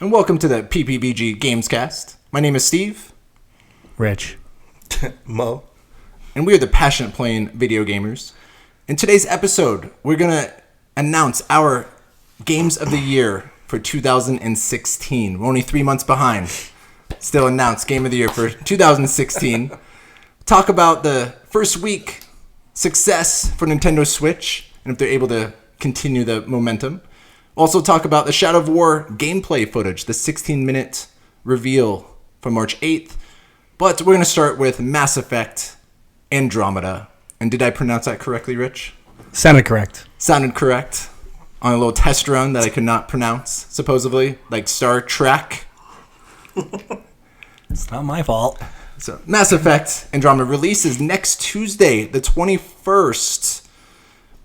And welcome to the PPBG Gamescast. My name is Steve. Rich. Mo. And we are the passionate playing video gamers. In today's episode, we're going to announce our Games of the Year for 2016. We're only 3 months behind. Still announced Game of the Year for 2016. Talk about the first week success for Nintendo Switch and if they're able to continue the momentum. Also talk about the Shadow of War gameplay footage, the 16-minute reveal from March 8th. But we're going to start with Mass Effect Andromeda. And did I pronounce that correctly, Rich? Sounded correct. Sounded correct. On a little test run that I could not pronounce, supposedly, like Star Trek. It's not my fault. So, Mass Effect Andromeda releases next Tuesday, the 21st.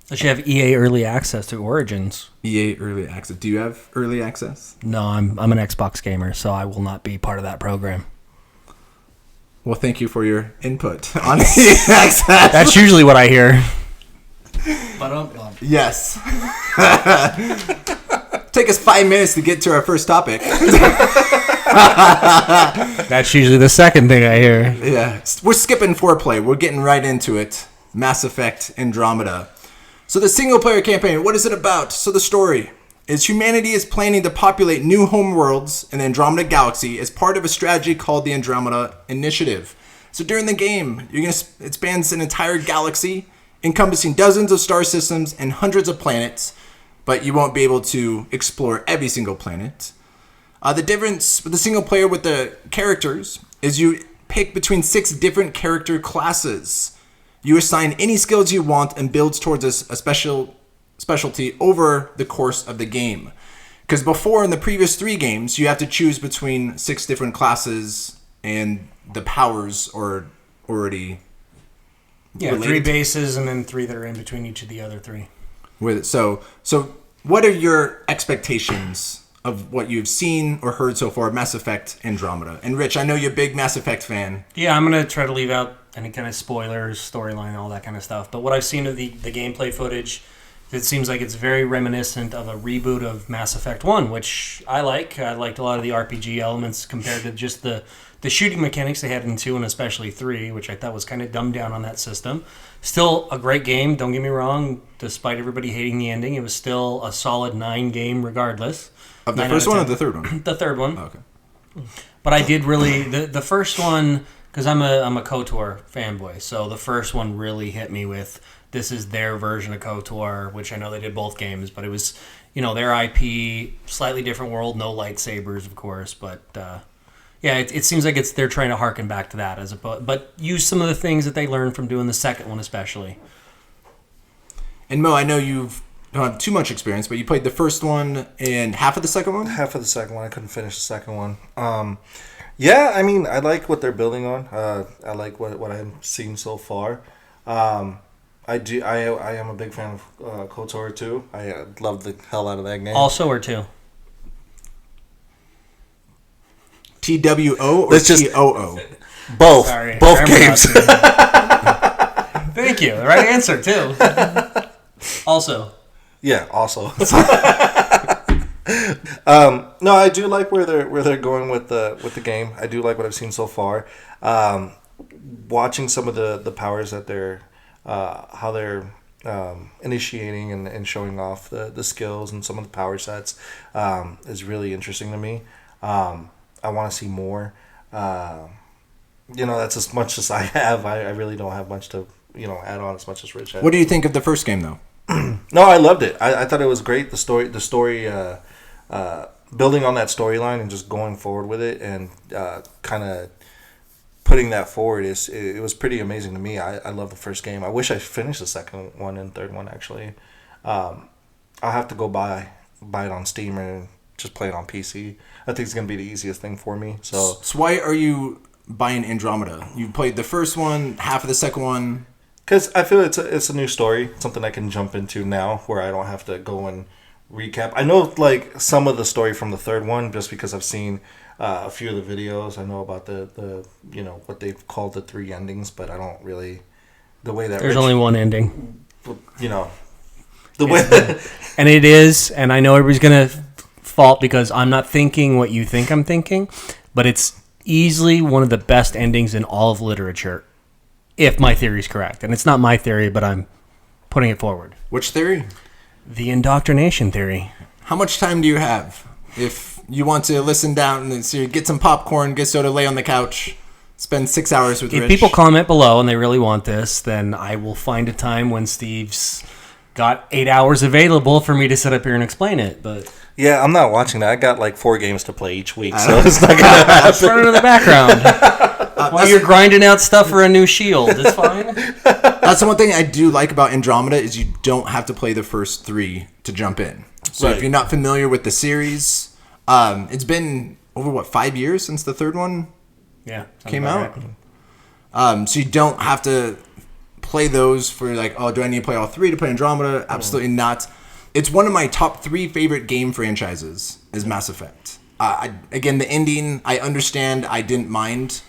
Does you have EA Early Access to Origins? EA Early Access. Do you have Early Access? No, I'm an Xbox gamer, so I will not be part of that program. Well, thank you for your input on EA Access. That's usually what I hear. Yes. Take us 5 minutes to get to our first topic. That's usually the second thing I hear. Yeah. We're skipping foreplay. We're getting right into it. Mass Effect Andromeda. So the single-player campaign, what is it about? So the story is humanity is planning to populate new homeworlds in the Andromeda galaxy as part of a strategy called the Andromeda Initiative. So during the game, it spans an entire galaxy, encompassing dozens of star systems and hundreds of planets, but you won't be able to explore every single planet. The difference with the single player with the characters is you pick between 6 different character classes. You assign any skills you want and builds towards a specialty over the course of the game. Because before, in the previous 3 games, you have to choose between 6 different classes and the powers are already related. 3 bases and then 3 that are in between each of the other 3. So what are your expectations of what you've seen or heard so far of Mass Effect Andromeda? And Rich, I know you're a big Mass Effect fan. Yeah, I'm going to try to leave out any kind of spoilers, storyline, all that kind of stuff. But what I've seen of the gameplay footage, it seems like it's very reminiscent of a reboot of Mass Effect 1, which I like. I liked a lot of the RPG elements compared to just the shooting mechanics they had in 2 and especially 3, which I thought was kind of dumbed down on that system. Still a great game, don't get me wrong. Despite everybody hating the ending, it was still a solid 9 game regardless. Of the first one or the third one? The third one. Oh, okay. But I did really... The first one... Because I'm a KOTOR fanboy, so the first one really hit me with, this is their version of KOTOR, which I know they did both games, but it was, their IP, slightly different world, no lightsabers, of course, but it seems like they're trying to harken back to that, but use some of the things that they learned from doing the second one especially. And Mo, I know you don't have too much experience, but you played the first one and half of the second one? Half of the second one. I couldn't finish the second one. Yeah, I mean, I like what they're building on. I like what I've seen so far. I am a big fan of KOTOR 2. I love the hell out of that game. Also or 2? TWO or TOO? Both. Sorry, both games. Thank you. The right answer, too. Also. Yeah, also. No, I do like where they're going with the game. I do like what I've seen so far. Watching some of the powers that they're how they're initiating and showing off the skills and some of the power sets is really interesting to me. I want to see more. That's as much as I have. I really don't have much to add on as much as Rich has. What do you think of the first game though? No, I loved it. I thought it was great. The story. Building on that storyline and just going forward with it and kind of putting that forward it was pretty amazing to me. I love the first game. I wish I finished the second one and third one actually. I'll have to go buy it on Steam and just play it on PC. I think it's gonna be the easiest thing for me. So why are you buying Andromeda? You played the first one, half of the second one. Because I feel it's a new story, something I can jump into now where I don't have to go and recap. I know like some of the story from the third one just because I've seen a few of the videos. I know about the what they've called the 3 endings, but I don't really the way that there's only one ending. The way and it is, and I know everybody's gonna fault because I'm not thinking what you think I'm thinking, but it's easily one of the best endings in all of literature, if my theory is correct. And it's not my theory, but I'm putting it forward. Which theory? The indoctrination theory. How much time do you have? If you want to listen down and so get some popcorn, get soda, lay on the couch, spend 6 hours with If Rich. people comment below and they really want this, then I will find a time when Steve's got 8 hours available for me to sit up here and explain it. But Yeah, I'm not watching that. I got like 4 games to play each week, so it's not gonna just run into the background while you're grinding out stuff for a new shield. It's fine. That's the one thing I do like about Andromeda is you don't have to play the first 3 to jump in. So Right. if you're not familiar with the series, it's been over 5 years since the third one Yeah, came out. So you don't have to play those for like, oh, do I need to play all 3 to play Andromeda? Absolutely not. It's one of my top 3 favorite game franchises is Mass Effect. Again, the ending, I understand. I didn't mind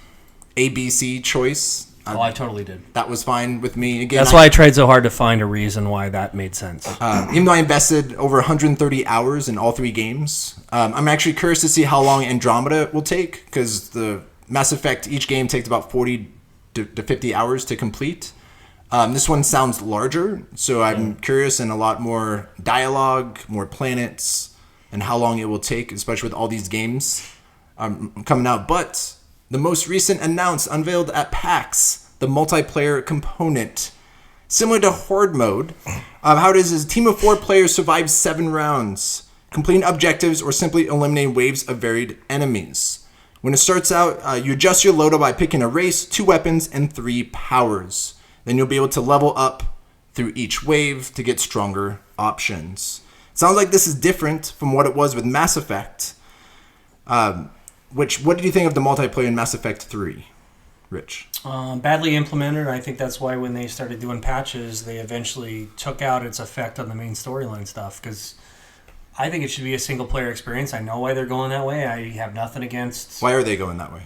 ABC choice. I totally did. That was fine with me. Again, That's why I tried so hard to find a reason why that made sense. even though I invested over 130 hours in all 3 games, I'm actually curious to see how long Andromeda will take because the Mass Effect, each game takes about 40 to 50 hours to complete. This one sounds larger, so I'm curious and a lot more dialogue, more planets, and how long it will take, especially with all these games coming out. But the most recent unveiled at PAX, the multiplayer component. Similar to Horde mode, how it is a team of 4 players survives 7 rounds, completing objectives or simply eliminating waves of varied enemies. When it starts out, you adjust your loadout by picking a race, 2 weapons, and 3 powers. Then you'll be able to level up through each wave to get stronger options. Sounds like this is different from what it was with Mass Effect. What did you think of the multiplayer in Mass Effect 3, Rich? Badly implemented. I think that's why when they started doing patches, they eventually took out its effect on the main storyline stuff. Because I think it should be a single-player experience. I know why they're going that way. I have nothing against... Why are they going that way?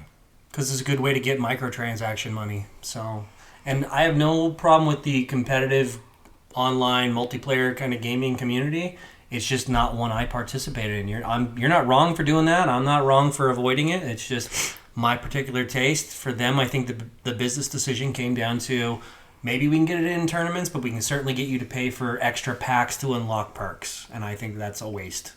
Because it's a good way to get microtransaction money. So, and I have no problem with the competitive online multiplayer kind of gaming community. It's just not one I participated in. You're not wrong for doing that. I'm not wrong for avoiding it. It's just my particular taste. For them, I think the business decision came down to maybe we can get it in tournaments, but we can certainly get you to pay for extra packs to unlock perks. And I think that's a waste.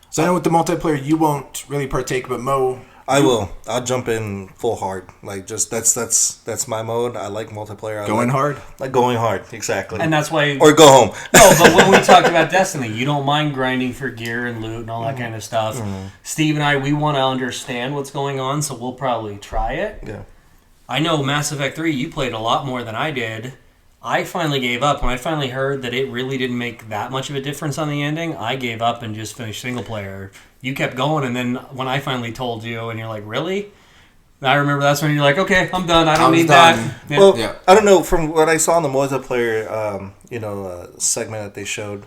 So I know with the multiplayer you won't really partake, but Mo... I will. I'll jump in full hard. Like just that's my mode. I like multiplayer. Going hard? Like going hard, exactly. And that's why... Or go home. No, but when we talked about Destiny, you don't mind grinding for gear and loot and all that kind of stuff. Mm-hmm. Steve and I, we want to understand what's going on, so we'll probably try it. Yeah. I know Mass Effect 3, you played a lot more than I did. I finally gave up. When I finally heard that it really didn't make that much of a difference on the ending, I gave up and just finished single player. You kept going, and then when I finally told you, and you're like, really? And I remember that's when you're like, okay, I'm done. I don't need that. Yeah. Well, Yeah. I don't know. From what I saw in the multiplayer, segment that they showed,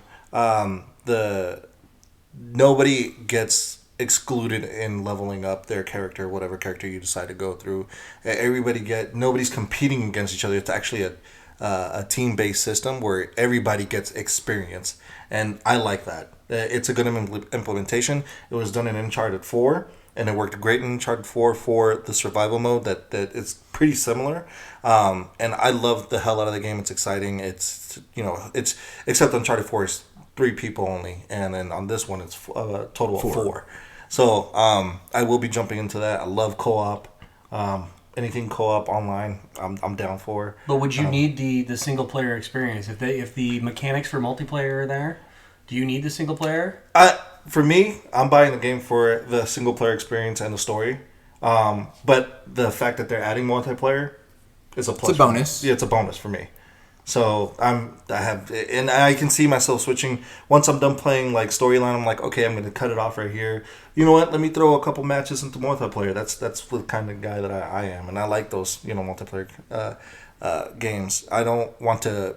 nobody gets excluded in leveling up their character, whatever character you decide to go through. Nobody's competing against each other. It's actually a team-based system where everybody gets experience, and I like that. It's a good implementation. It was done in Uncharted 4, and it worked great in Uncharted 4 for the survival mode. That it's pretty similar, and I love the hell out of the game. It's exciting. It's except Uncharted 4 is 3 people only, and then on this one it's a total of 4. So I will be jumping into that. I love co-op. Anything co-op online, I'm down for. But would you need the single player experience if the mechanics for multiplayer are there? Do you need the single player? For me, I'm buying the game for the single player experience and the story. But the fact that they're adding multiplayer is a plus. It's a bonus. Yeah, it's a bonus for me. So I can see myself switching once I'm done playing like storyline. I'm like, okay, I'm going to cut it off right here. You know what? Let me throw a couple matches into multiplayer. That's the kind of guy that I am, and I like those multiplayer games. I don't want to.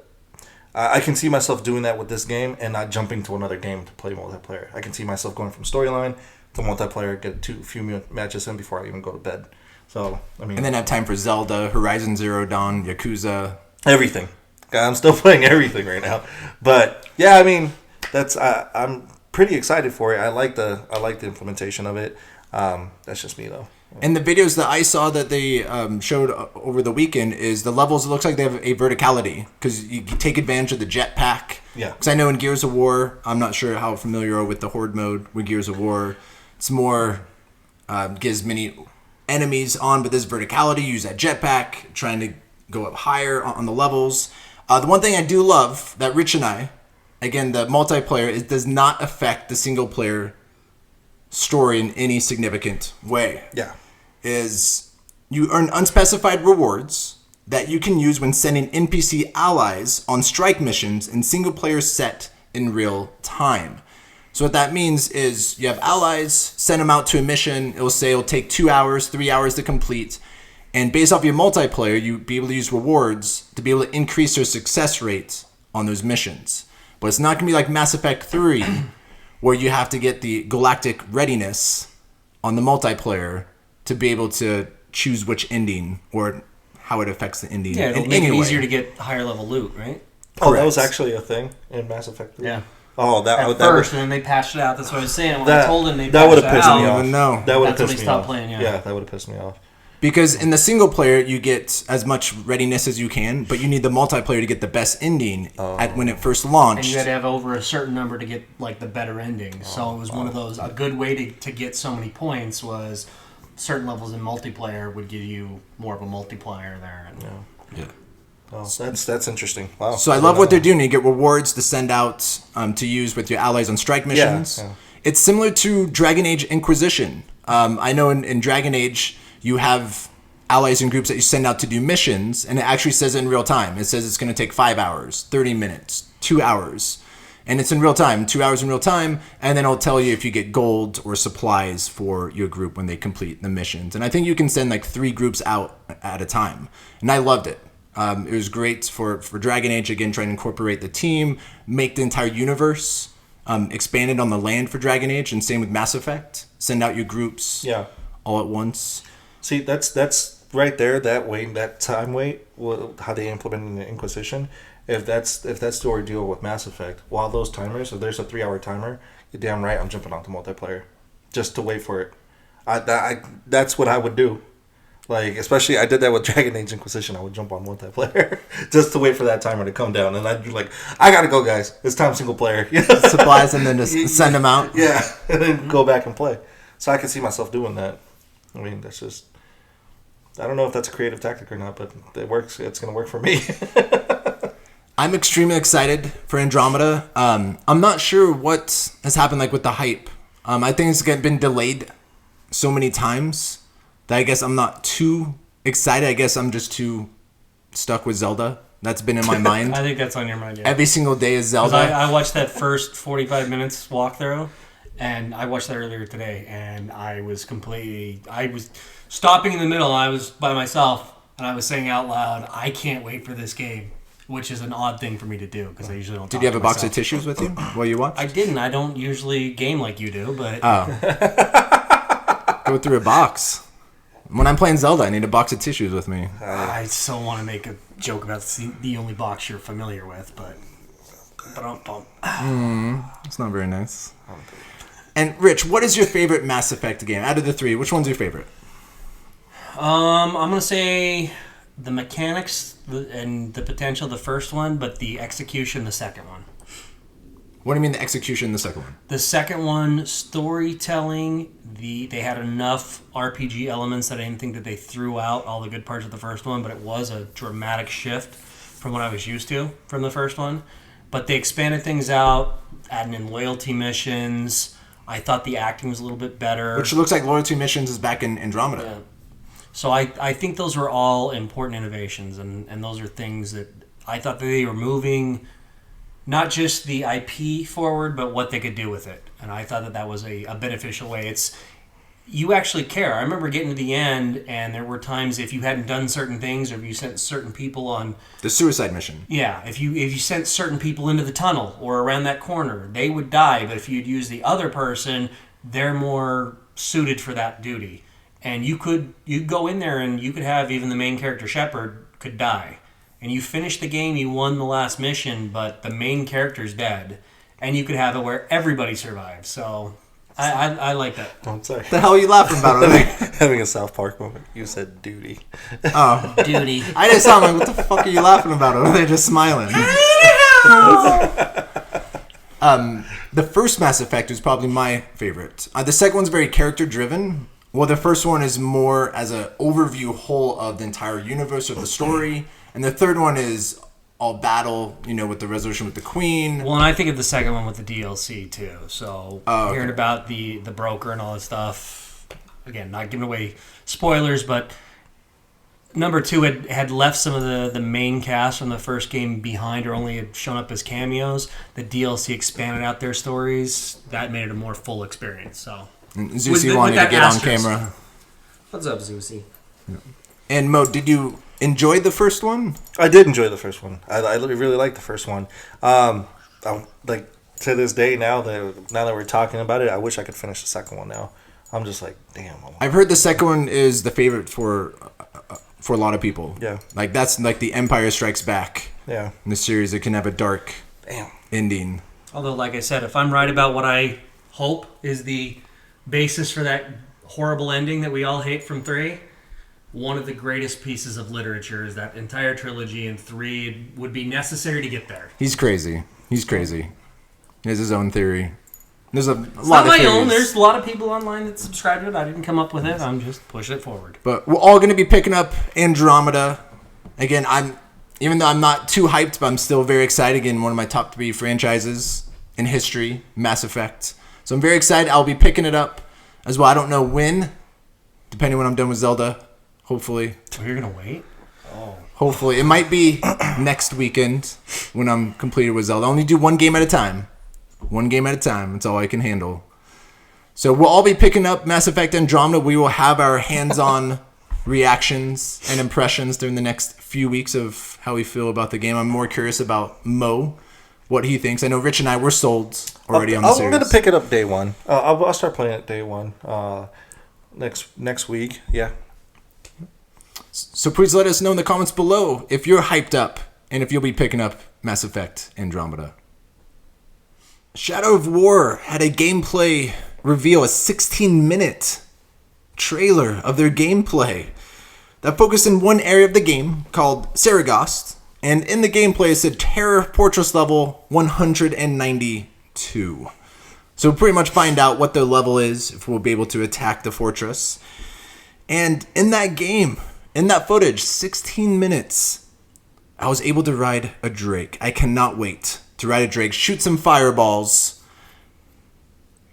I can see myself doing that with this game and not jumping to another game to play multiplayer. I can see myself going from storyline to multiplayer, get a few matches in before I even go to bed. So and then have time for Zelda, Horizon Zero Dawn, Yakuza, everything. I'm still playing everything right now, but yeah, I mean, I'm pretty excited for it. I like the implementation of it. That's just me though. And the videos that I saw that they showed over the weekend is the levels. It looks like they have a verticality because you take advantage of the jetpack. Yeah. Because I know in Gears of War, I'm not sure how familiar you are with the Horde mode with Gears of War. It's more gives many enemies on, but this verticality. You use that jetpack, trying to go up higher on the levels. The one thing I do love that Rich and I, again, the multiplayer, it does not affect the single player story in any significant way. Yeah. Is you earn unspecified rewards that you can use when sending NPC allies on strike missions in single player set in real time. So what that means is you have allies, send them out to a mission. It'll say it'll take 2 hours, 3 hours to complete. And based off your multiplayer, you'll be able to use rewards to be able to increase your success rate on those missions. But it's not going to be like Mass Effect 3, where you have to get the galactic readiness on the multiplayer to be able to choose which ending or how it affects the ending. Yeah, it'll make it easier to get higher level loot, right? Oh, that was actually a thing in Mass Effect 3? Yeah. Oh, At first, and then they patched it out. That's what I was saying. When I told him they that patched would it have pissed out, me off. No. That would have that's when pissed he me stopped off. playing, yeah. Yeah, that would have pissed me off. Because in the single player, you get as much readiness as you can, but you need the multiplayer to get the best ending at when it first launched. And you had to have over a certain number to get like the better ending. So it was one of those. A good way to get so many points was certain levels in multiplayer would give you more of a multiplier there. And, Yeah. Oh, that's interesting. Wow. So I love what they're doing. You get rewards to send out to use with your allies on strike missions. Yeah. It's similar to Dragon Age Inquisition. I know in Dragon Age you have allies and groups that you send out to do missions, and it actually says in real time. It says it's going to take 5 hours, 30 minutes, 2 hours. And it's in real time, 2 hours in real time, and then it'll tell you if you get gold or supplies for your group when they complete the missions. And I think you can send like 3 groups out at a time. And I loved it. It was great for Dragon Age, again, trying to incorporate the team, make the entire universe expanded on the land for Dragon Age, and same with Mass Effect. Send out your groups all at once. See, that's right there, that time wait, how they implemented the Inquisition. If that's the ordeal with Mass Effect, while those timers, if there's a 3-hour timer, you're damn right I'm jumping onto multiplayer just to wait for it. That's what I would do. Like, especially, I did that with Dragon Age Inquisition. I would jump on multiplayer just to wait for that timer to come down. And I'd be like, I gotta go, guys. It's time single player. Supplies and then just send them out. Yeah, and then go back and play. So I could see myself doing that. I mean, that's just... I don't know if that's a creative tactic or not, but it works. It's going to work for me. I'm extremely excited for Andromeda. I'm not sure what has happened like with the hype. I think it's been delayed so many times that I guess I'm not too excited. I guess I'm just too stuck with Zelda. That's been in my mind. I think that's on your mind, yeah. Every single day is Zelda. I watched that first 45 minutes walkthrough, and I watched that earlier today, and I was stopping in the middle. I was by myself, and I was saying out loud, I can't wait for this game, which is an odd thing for me to do, because I usually don't Did you have a box of tissues with you while you watched? I didn't. I don't usually game like you do, but... Go through a box. When I'm playing Zelda, I need a box of tissues with me. I still want to make a joke about the only box you're familiar with, but... It's not very nice. And Rich, what is your favorite Mass Effect game? Out of the 3, which one's your favorite? I'm going to say the mechanics and the potential, the first one, but the execution, the second one. What do you mean the execution, the second one? The second one, storytelling, they had enough RPG elements that I didn't think that they threw out all the good parts of the first one, but it was a dramatic shift from what I was used to from the first one. But they expanded things out, adding in loyalty missions. I thought the acting was a little bit better. Which looks like loyalty missions is back in Andromeda. Yeah. So I think those were all important innovations, and those are things that I thought that they were moving not just the IP forward, but what they could do with it. And I thought that was a beneficial way. You actually care. I remember getting to the end, and there were times if you hadn't done certain things, or if you sent certain people on... The suicide mission. Yeah, if you sent certain people into the tunnel or around that corner, they would die. But if you'd use the other person, they're more suited for that duty. And you'd go in there, and you could have even the main character, Shepard, could die. And you finish the game, you won the last mission, but the main character's dead. and you could have it where everybody survives. So I like that. I'm sorry. The hell are you laughing about? Having a South Park moment. You said duty. Oh, Duty. I just sound like, what the fuck are you laughing about? Or they're just smiling. The first Mass Effect was probably my favorite. The second one's very character driven. Well, the first one is more as an overview whole of the entire universe of the story, and the third one is all battle, with the resolution with the Queen. Well, and I think of the second one with the DLC too. So okay. Hearing about the broker and all that stuff. Again, not giving away spoilers, but number 2 had left some of the main cast from the first game behind, or only had shown up as cameos. The DLC expanded out their stories. That made it a more full experience. So Zeusy wanted to get on camera. What's up, Zeusy? And Mo, did you enjoy the first one? I did enjoy the first one. I really liked the first one. Like to this day now that we're talking about it, I wish I could finish the second one now. I'm just like, damn. I've heard the second one is the favorite for a lot of people. Yeah. Like that's like the Empire Strikes Back. Yeah. In the series, it can have a dark ending. Although, like I said, if I'm right about what I hope is the basis for that horrible ending that we all hate from 3, one of the greatest pieces of literature is that entire trilogy, and 3 would be necessary to get there. He's crazy. He has his own theory. There's a lot It's of not my theories. own. There's a lot of people online that subscribe to it. I didn't come up with it. I'm just pushing it forward. But we're all going to be picking up Andromeda. Again, even though I'm not too hyped, but I'm still very excited. Again, one of my top 3 franchises in history, Mass Effect. So I'm very excited. I'll be picking it up as well. I don't know when, depending when I'm done with Zelda. Hopefully. So you're going to wait? Hopefully. It might be next weekend when I'm completed with Zelda. I only do one game at a time. One game at a time. That's all I can handle. So we'll all be picking up Mass Effect Andromeda. We will have our hands-on reactions and impressions during the next few weeks of how we feel about the game. I'm more curious about Mo, what he thinks. I know Rich and I were sold already on the series. I'm going to pick it up day one. I'll start playing it day one next week. Yeah. So please let us know in the comments below if you're hyped up and if you'll be picking up Mass Effect Andromeda. Shadow of War had a gameplay reveal, a 16-minute trailer of their gameplay that focused in one area of the game called Saragost, and in the gameplay it said Terror Fortress level 192. So we'll pretty much find out what the level is, if we'll be able to attack the fortress. And in that game, in that footage, 16 minutes, I was able to ride a Drake. I cannot wait to ride a Drake, shoot some fireballs.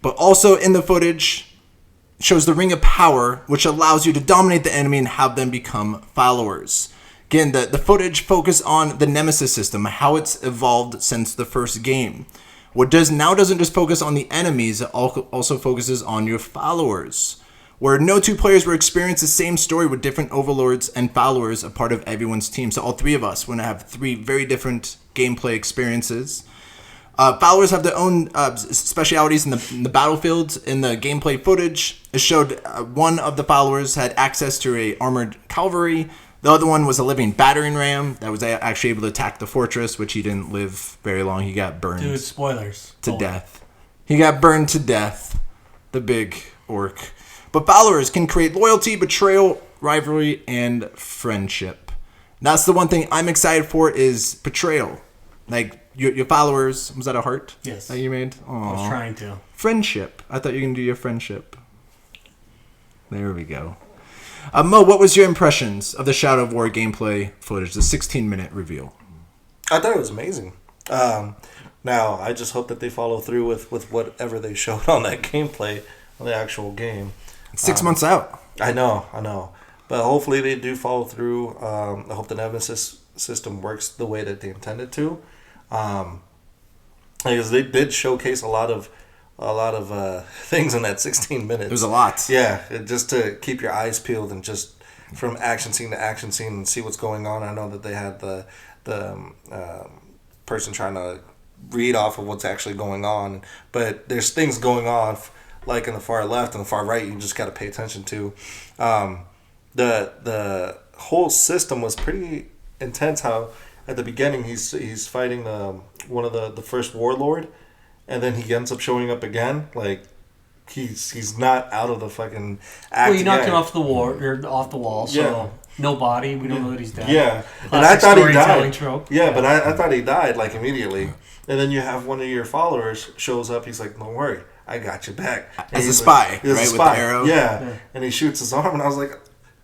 But also in the footage shows the Ring of Power, which allows you to dominate the enemy and have them become followers. Again, the footage focused on the Nemesis system, how it's evolved since the first game. What doesn't just focus on the enemies, it also focuses on your followers. Where no 2 players will experience the same story with different overlords and followers, a part of everyone's team. So all 3 of us want to have 3 very different gameplay experiences. Followers have their own specialities in the battlefield. In the gameplay footage, it showed one of the followers had access to a armored cavalry. The other one was a living battering ram that was actually able to attack the fortress, which he didn't live very long. He got burned. Dude, spoilers. To death. He got burned to death. The big orc. But followers can create loyalty, betrayal, rivalry, and friendship. That's the one thing I'm excited for is betrayal. Like, your followers, was that a heart? Yes. That you made? Aww. I was trying to. Friendship. I thought you were going to do your friendship. There we go. Mo, what was your impressions of the Shadow of War gameplay footage, the 16-minute reveal? I thought it was amazing. Now, I just hope that they follow through with whatever they showed on that gameplay, on the actual game. It's 6 months out. I know. But hopefully they do follow through. I hope the Nemesis system works the way that they intended to. Because they did showcase a lot of things in that 16 minutes. It was a lot. Yeah, just to keep your eyes peeled and just from action scene to action scene and see what's going on. I know that they had the person trying to read off of what's actually going on, but there's things going on like in the far left and the far right you just got to pay attention to. The whole system was pretty intense. How at the beginning he's fighting one of the first warlord, and then he ends up showing up again. Like he's not out of the fucking act. Well, you knocked again. him off the wall, so Yeah. no body. We don't know that he's dead. Yeah, Classic and I thought he storytelling died. trope. Yeah, but I thought he died like immediately. And then you have one of your followers shows up. He's like, "Don't worry, I got you back." And As a he's spy, like, as a right, with spy. the arrow? Yeah. And he shoots his arm, and I was like,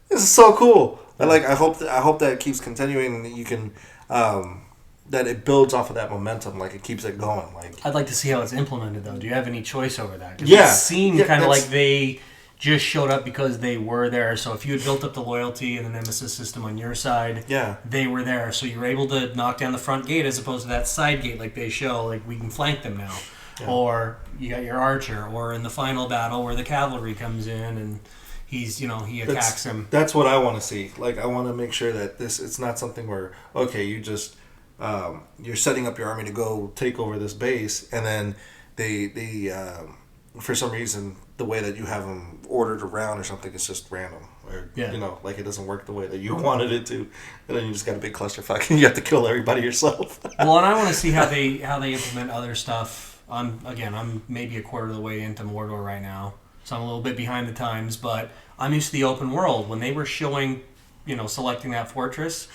"This is so cool." I hope that it keeps continuing. And that you can that it builds off of that momentum. Like it keeps it going. Like I'd like to see how it's implemented, though. Do you have any choice over that? 'Cause Yeah. it seemed Yeah, kind of that's- like they just showed up because they were there. So if you had built up the loyalty and the nemesis system on your side, yeah, they were there. So you were able to knock down the front gate as opposed to that side gate like they show. Like, we can flank them now. Yeah. Or you got your archer. Or in the final battle where the cavalry comes in and he attacks him. That's what I want to see. Like I want to make sure that it's not something where you just you're setting up your army to go take over this base, and then they for some reason the way that you have them ordered around or something is just random, or like it doesn't work the way that you wanted it to, and then you just got a big clusterfuck and you have to kill everybody yourself. Well, and I want to see how they implement other stuff. I'm maybe a quarter of the way into Mordor right now, so I'm a little bit behind the times. But I'm used to the open world. When they were showing, selecting that fortress,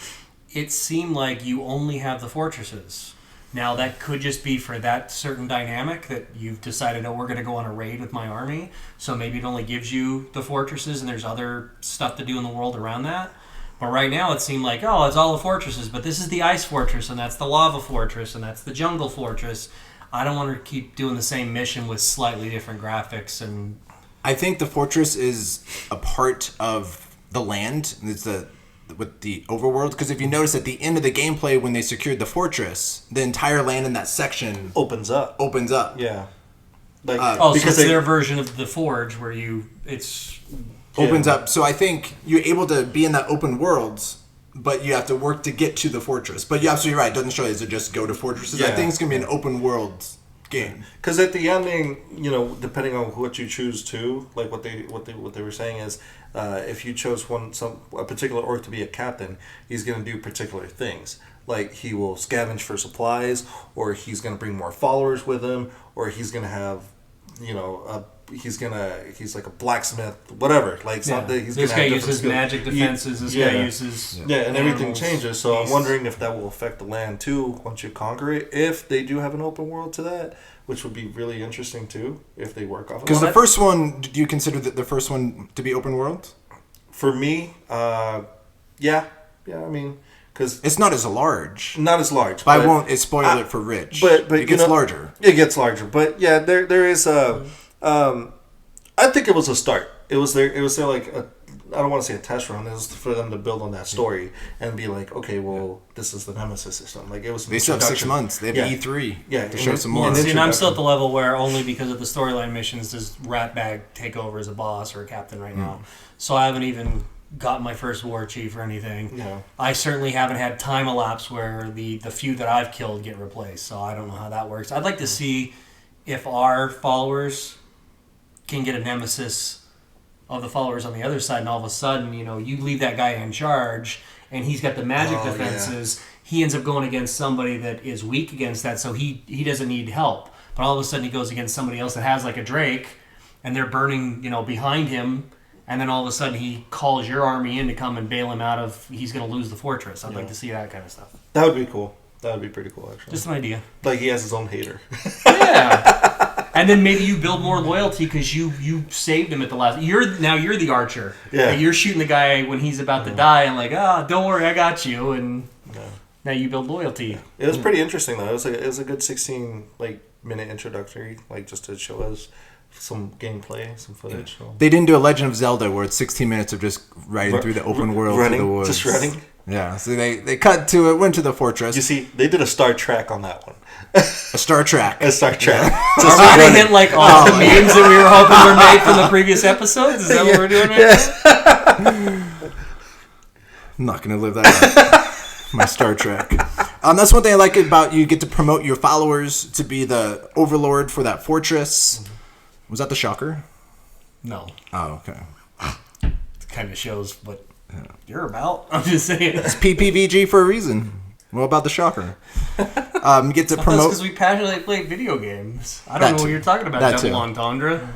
it seemed like you only have the fortresses. Now that could just be for that certain dynamic that you've decided, we're going to go on a raid with my army. So maybe it only gives you the fortresses, and there's other stuff to do in the world around that. But right now it seemed like, it's all the fortresses, but this is the ice fortress, and that's the lava fortress, and that's the jungle fortress. I don't want to keep doing the same mission with slightly different graphics. And I think the fortress is a part of the land. It's with the overworld, because if you notice at the end of the gameplay when they secured the fortress, the entire land in that section opens up. Yeah. Like so it's their version of the Forge where opens up. So I think you're able to be in that open world, but you have to work to get to the fortress. But you're absolutely right. It doesn't show you to just go to fortresses. I think it's going to be an open world game. Because at the ending, depending on what you choose to, like what they were saying is, if you chose a particular orc to be a captain, he's going to do particular things. Like he will scavenge for supplies, or he's going to bring more followers with him, or he's going to have, he's like a blacksmith, whatever. Like this guy uses magic defenses. This guy uses and everything animals, changes. So beasts. I'm wondering if that will affect the land too once you conquer it. If they do have an open world to that, which would be really interesting too, if they work off of it. Because the first one, do you consider the first one to be open world? For me, yeah. I mean, because it's not as large. Not as large. But I won't spoil it for Rich. But it gets larger. It gets larger. But yeah, there is a. I think it was a start. It was there like I don't want to say a test run. It was for them to build on that story and be like, okay, well, this is the Nemesis system. Like it was. They still have 6 months. They have E3. Yeah, to show some more. And I'm still at the level where only because of the storyline missions does Ratbag take over as a boss or a captain right now. So I haven't even got my first war chief or anything. No. I certainly haven't had time elapse where the few that I've killed get replaced. So I don't know how that works. I'd like to see if our followers can get a nemesis of the followers on the other side, and all of a sudden, you leave that guy in charge, and he's got the magic defenses. Yeah. He ends up going against somebody that is weak against that, so he doesn't need help. But all of a sudden, he goes against somebody else that has like a Drake, and they're burning, behind him. And then all of a sudden, he calls your army in to come and bail him out of. He's going to lose the fortress. I'd like to see that kind of stuff. That would be cool. That would be pretty cool, actually. Just an idea. Like he has his own hater. Yeah. And then maybe you build more loyalty because you saved him at the last. You're the archer. Yeah. Like you're shooting the guy when he's about to die, and like, don't worry, I got you. And now you build loyalty. It was pretty interesting though. It was a good 16 minute introductory, just to show us some gameplay, some footage. So. They didn't do a Legend of Zelda where it's 16 minutes of just riding through the open world running, through the woods. Just running. Yeah, so they cut to it, went to the fortress. You see, they did a Star Trek on that one. A Star Trek. A Star Trek. Are we going to hit all the memes that we were hoping were made from the previous episodes? Is that what we're doing right now? I'm not going to live that up. My Star Trek. That's one thing I like about you get to promote your followers to be the overlord for that fortress. Was that the Shocker? No. Oh, okay. It kind of shows what you're about. I'm just saying. It's PPVG for a reason. What about the Shocker? Get to That's promote. because we passionately play video games. I That don't know too. what you're talking about, That double too. entendre.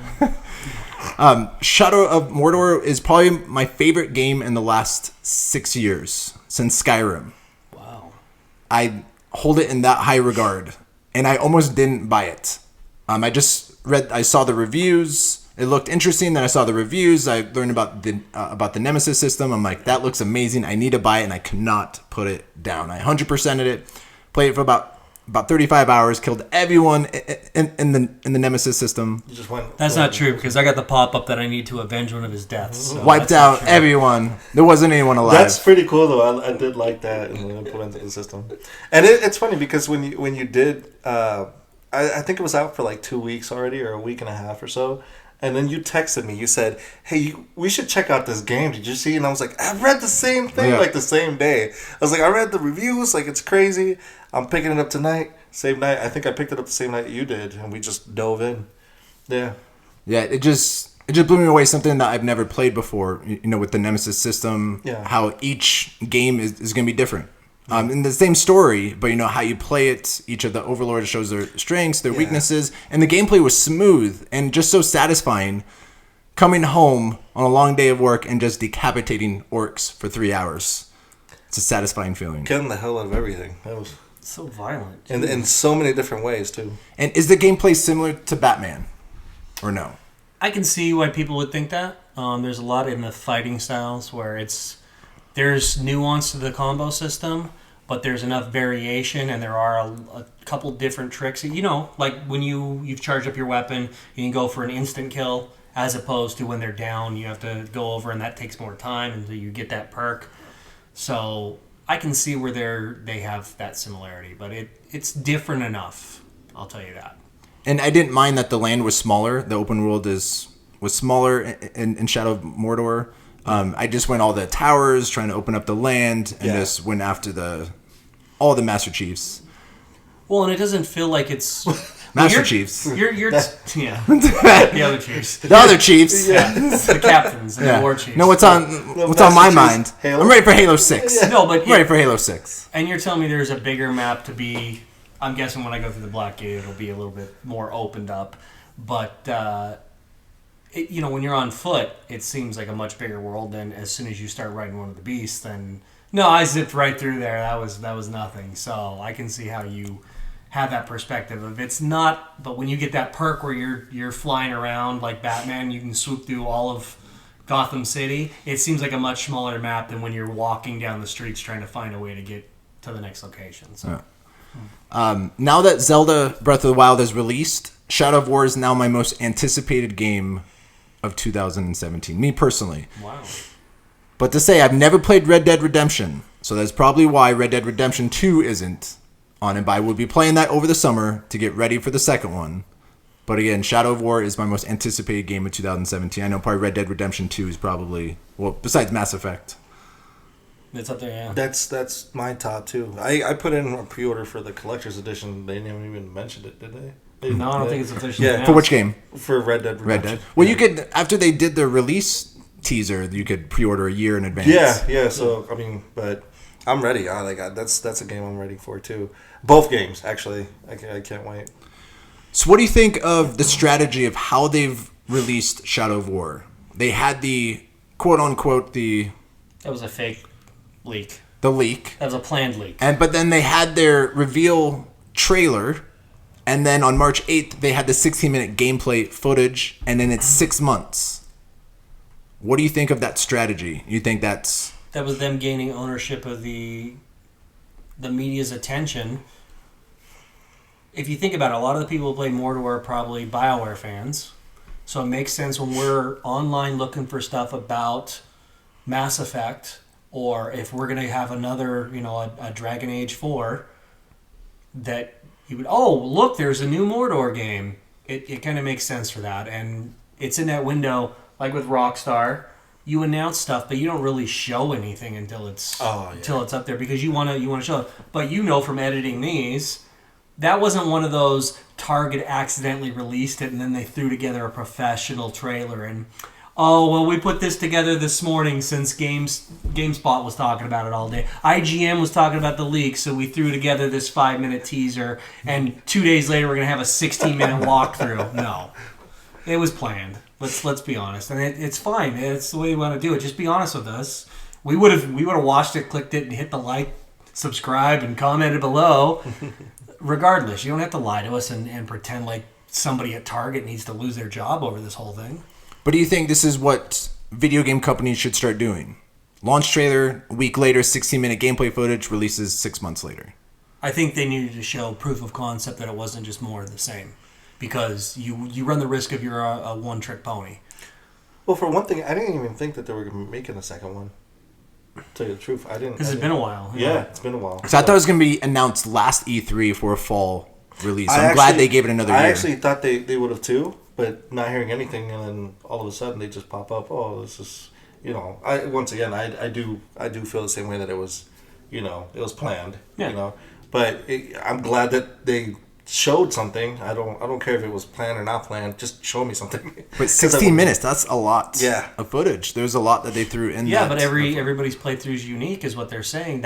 Shadow of Mordor is probably my favorite game in the last 6 years since Skyrim. Wow. I hold it in that high regard, and I almost didn't buy it. I saw the reviews. It looked interesting. Then I saw the reviews. I learned about the Nemesis system. I'm like, that looks amazing. I need to buy it, and I cannot put it down. I 100%ed it. Played it for about 35 hours. Killed everyone in the Nemesis system. You just went. That's not true because I got the pop up that I need to avenge one of his deaths. So Wiped that's not out true. everyone. There wasn't anyone alive. That's pretty cool though. I did like that and implemented the system. And it's funny because when you did, I think it was out for like 2 weeks already or a week and a half or so. And then you texted me. You said, "Hey, we should check out this game. Did you see?" And I was like, "I read the same thing like the same day." I was like, "I read the reviews. Like it's crazy. I'm picking it up tonight. Same night. I think I picked it up the same night you did, and we just dove in." Yeah. Yeah, it just blew me away. Something that I've never played before. With the Nemesis system, how each game is going to be different. In the same story, but how you play it. Each of the overlords shows their strengths, their weaknesses, and the gameplay was smooth and just so satisfying. Coming home on a long day of work and just decapitating orcs for 3 hours. It's a satisfying feeling. Killing the hell out of everything. That was So violent. in so many different ways too. And is the gameplay similar to Batman, or no? I can see why people would think that. There's a lot in the fighting styles where there's nuance to the combo system, but there's enough variation, and there are a couple different tricks. Like when you've charged up your weapon, you can go for an instant kill, as opposed to when they're down, you have to go over, and that takes more time until you get that perk. So I can see where they have that similarity, but it's different enough. I'll tell you that. And I didn't mind that the land was smaller. The open world was smaller in Shadow of Mordor. I just went all the towers, trying to open up the land, and just went after all the Master Chiefs. Well, and it doesn't feel like it's Master Chiefs. You're the other chiefs, The other Chiefs. the captains, and the war chiefs. No, what's on my Chiefs, mind? Halo? I'm ready for Halo 6. No, but I'm ready for Halo 6. And you're telling me there's a bigger map to be. I'm guessing when I go through the Black Gate, it'll be a little bit more opened up. But when you're on foot, it seems like a much bigger world than as soon as you start riding one of the beasts. Then no, I zipped right through there. That was nothing. So I can see how you have that perspective of it's not. But when you get that perk where you're flying around like Batman, you can swoop through all of Gotham City. It seems like a much smaller map than when you're walking down the streets trying to find a way to get to the next location. So. Now that Zelda Breath of the Wild is released, Shadow of War is now my most anticipated game of 2017. Me personally. Wow. But to say I've never played Red Dead Redemption, so that's probably why Red Dead Redemption 2 isn't on it. But I will be playing that over the summer to get ready for the second one. But again, Shadow of War is my most anticipated game of 2017. I know probably Red Dead Redemption 2 is probably, besides Mass Effect. It's up there, yeah. That's my top too. I put in a pre-order for the collector's edition. They didn't even mention it, did they? No, I don't think it's officially announced. For which game? For Red Dead Redemption. Red Dead. Well, you could, after they did the release teaser, you could pre-order a year in advance. Yeah. So but I'm ready. That's a game I'm ready for too. Both games, actually. I can't wait. So, what do you think of the strategy of how they've released Shadow of War? They had the quote unquote That was a fake leak. The leak. That was a planned leak. But then they had their reveal trailer, and then on March 8th they had the 16-minute gameplay footage, and then it's 6 months. What do you think of that strategy? You think that was them gaining ownership of the media's attention. If you think about it, a lot of the people who play Mordor are probably BioWare fans. So it makes sense when we're online looking for stuff about Mass Effect, or if we're going to have another, a Dragon Age 4, that you would, look, there's a new Mordor game. It kind of makes sense for that. And it's in that window, like with Rockstar, you announce stuff, but you don't really show anything until it's up there because you want to show it. But from editing these, that wasn't one of those Target accidentally released it and then they threw together a professional trailer. And Oh, well, we put this together this morning since GameSpot was talking about it all day. IGN was talking about the leak, so we threw together this 5-minute teaser, and 2 days later we're going to have a 16-minute walkthrough. No. It was planned. Let's be honest. And it's fine. It's the way we want to do it. Just be honest with us. We would have watched it, clicked it, and hit the like, subscribe, and commented below. Regardless, you don't have to lie to us and pretend like somebody at Target needs to lose their job over this whole thing. But do you think this is what video game companies should start doing? Launch trailer, a week later, 16-minute gameplay footage, releases 6 months later. I think they needed to show proof of concept that it wasn't just more of the same. Because you run the risk of you're a one-trick pony. Well, for one thing, I didn't even think that they were making a second one. To tell you the truth, I didn't. Because it's been a while. Yeah, it's been a while. So I thought it was going to be announced last E3 for a fall release. So I'm glad they gave it another year. I actually thought they would have too, but not hearing anything, and then all of a sudden they just pop up. Oh, this is, I do feel the same way that it was, it was planned. Yeah. But I'm glad that they showed something. I don't care if it was planned or not planned. Just show me something. But 16 minutes, that's a lot of footage. There's a lot that they threw in. Yeah, but everybody's playthrough is unique, is what they're saying.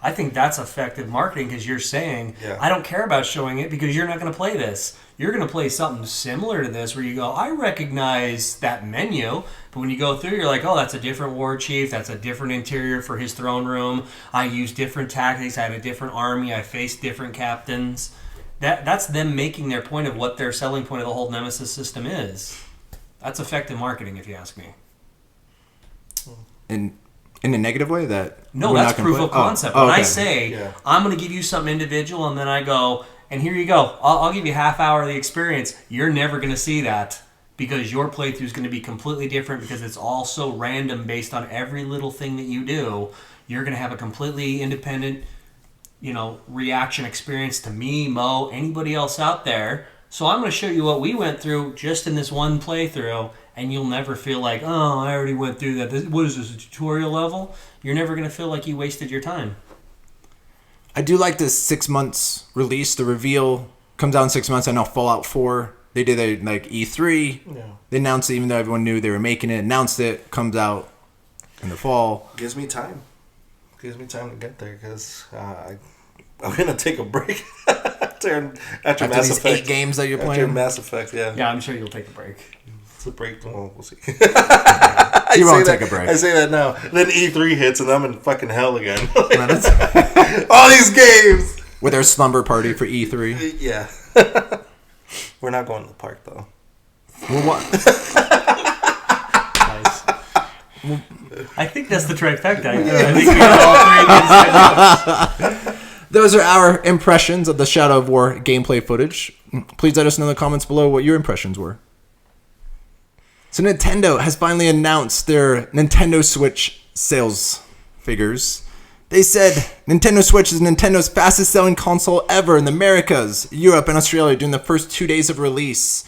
I think that's effective marketing, because you're saying, I don't care about showing it because you're not going to play this. You're going to play something similar to this where you go, I recognize that menu, but when you go through, you're like, oh, that's a different war chief. That's a different interior for his throne room. I used different tactics. I had a different army. I faced different captains. That's them making their point of what their selling point of the whole Nemesis system is. That's effective marketing, if you ask me. In a negative way? No, that's proof of concept. When I say, I'm going to give you something individual, and then I go, and here you go. I'll give you half hour of the experience. You're never going to see that, because your playthrough is going to be completely different, because it's all so random based on every little thing that you do. You're going to have a completely independent reaction experience to me, Mo, anybody else out there. So I'm going to show you what we went through just in this one playthrough, and you'll never feel like, oh, I already went through that. What is this, a tutorial level? You're never going to feel like you wasted your time. I do like this 6 months release. The reveal comes out in 6 months. I know Fallout 4, they did a E3. Yeah. They announced it even though everyone knew they were making it. Announced it, comes out in the fall. Gives me time to get there, because I'm gonna take a break after Mass these Effect. 8 games that you're playing. After Mass Effect, yeah. Yeah, I'm sure you'll take a break. It's a break. Well, we'll see. You won't take a break. I say that now. Then E3 hits, and I'm in fucking hell again. All these games with our slumber party for E3. Yeah. We're not going to the park though. Well, what? I think that's the trifecta. I think we got all 3 games. Those are our impressions of the Shadow of War gameplay footage. Please let us know in the comments below what your impressions were. So Nintendo has finally announced their Nintendo Switch sales figures. They said Nintendo Switch is Nintendo's fastest selling console ever in the Americas, Europe, and Australia during the first 2 days of release.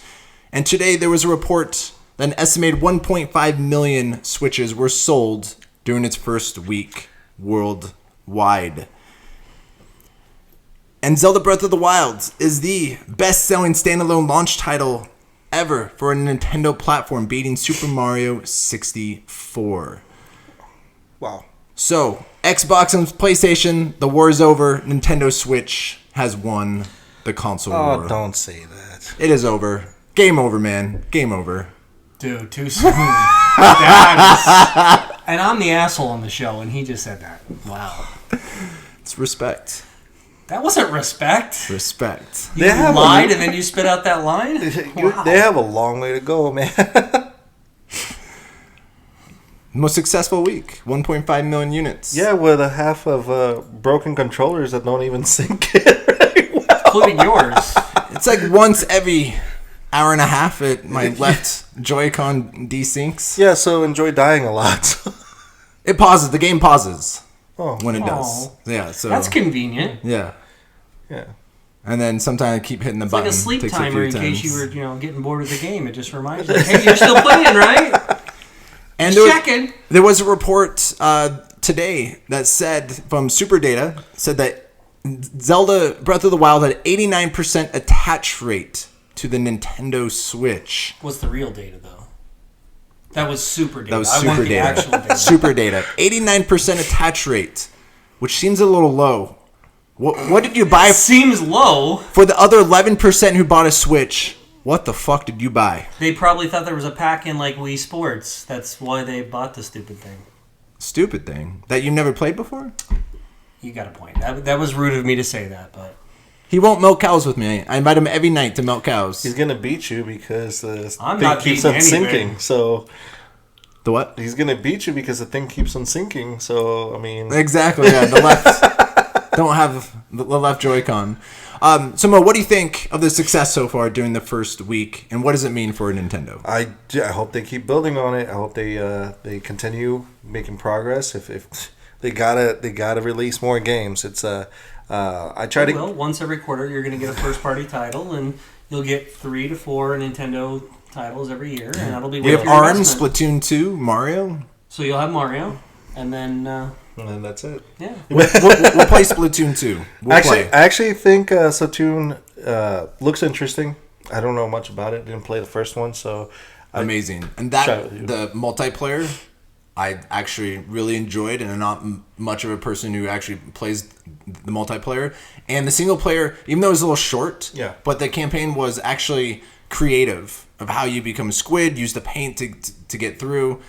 And today there was a report that an estimated 1.5 million Switches were sold during its first week worldwide. And Zelda Breath of the Wild is the best-selling standalone launch title ever for a Nintendo platform, beating Super Mario 64. Wow. So, Xbox and PlayStation, the war is over. Nintendo Switch has won the console war. Oh, don't say that. It is over. Game over, man. Game over. Dude, too soon. And I'm the asshole on the show, and he just said that. Wow. It's respect. That wasn't respect. Respect. You lied and then you spit out that line? Wow. They have a long way to go, man. Most successful week. 1.5 million units. Yeah, with a half of broken controllers that don't even sync it very well. Including yours. It's like once every hour and a half my left Joy-Con desyncs. Yeah, so enjoy dying a lot. It pauses. The game pauses. Oh. When it does. Yeah, so that's convenient. Yeah. Yeah. And then sometimes I keep hitting the button. Like a sleep timer in case you were, getting bored of the game. It just reminds you, hey, you're still playing, right? And checking. There was a report today that said, from Super Data, said that Zelda Breath of the Wild had 89% attach rate to the Nintendo Switch. What's the real data, though? That was super data. That was I super want the data. actual data. Super data. 89% attach rate, which seems a little low. What did you buy Seems low. for the other 11% who bought a Switch? What the fuck did you buy? They probably thought there was a pack in like Wii Sports. That's why they bought the stupid thing. Stupid thing that you've never played before? You got a point. That was rude of me to say that, but He won't milk cows with me. I invite him every night to milk cows. He's gonna beat you because the I'm thing not keeps beating on sinking. anything. So The what? he's gonna beat you because the thing keeps on sinking. So I mean, Exactly, yeah. The left don't have the left Joy-Con. So Mo, what do you think of the success so far during the first week, and what does it mean for Nintendo? I hope they keep building on it. I hope they continue making progress. If they gotta release more games. It's I try to. well, once every quarter you're going to get a first party title, and you'll get 3 to 4 Nintendo titles every year, and that'll be We have worth your ARMS, investment. Splatoon 2, Mario. So you'll have Mario, and then And then that's it. yeah. We'll play Splatoon 2. We'll I play. actually think Splatoon looks interesting. I don't know much about it. Didn't play the first one, so Amazing. And Try that, with you. the multiplayer, I actually really enjoyed, and I'm not much of a person who actually plays the multiplayer. And the single player, even though it was a little short, Yeah. but the campaign was actually creative of how you become a squid, use the paint to get through.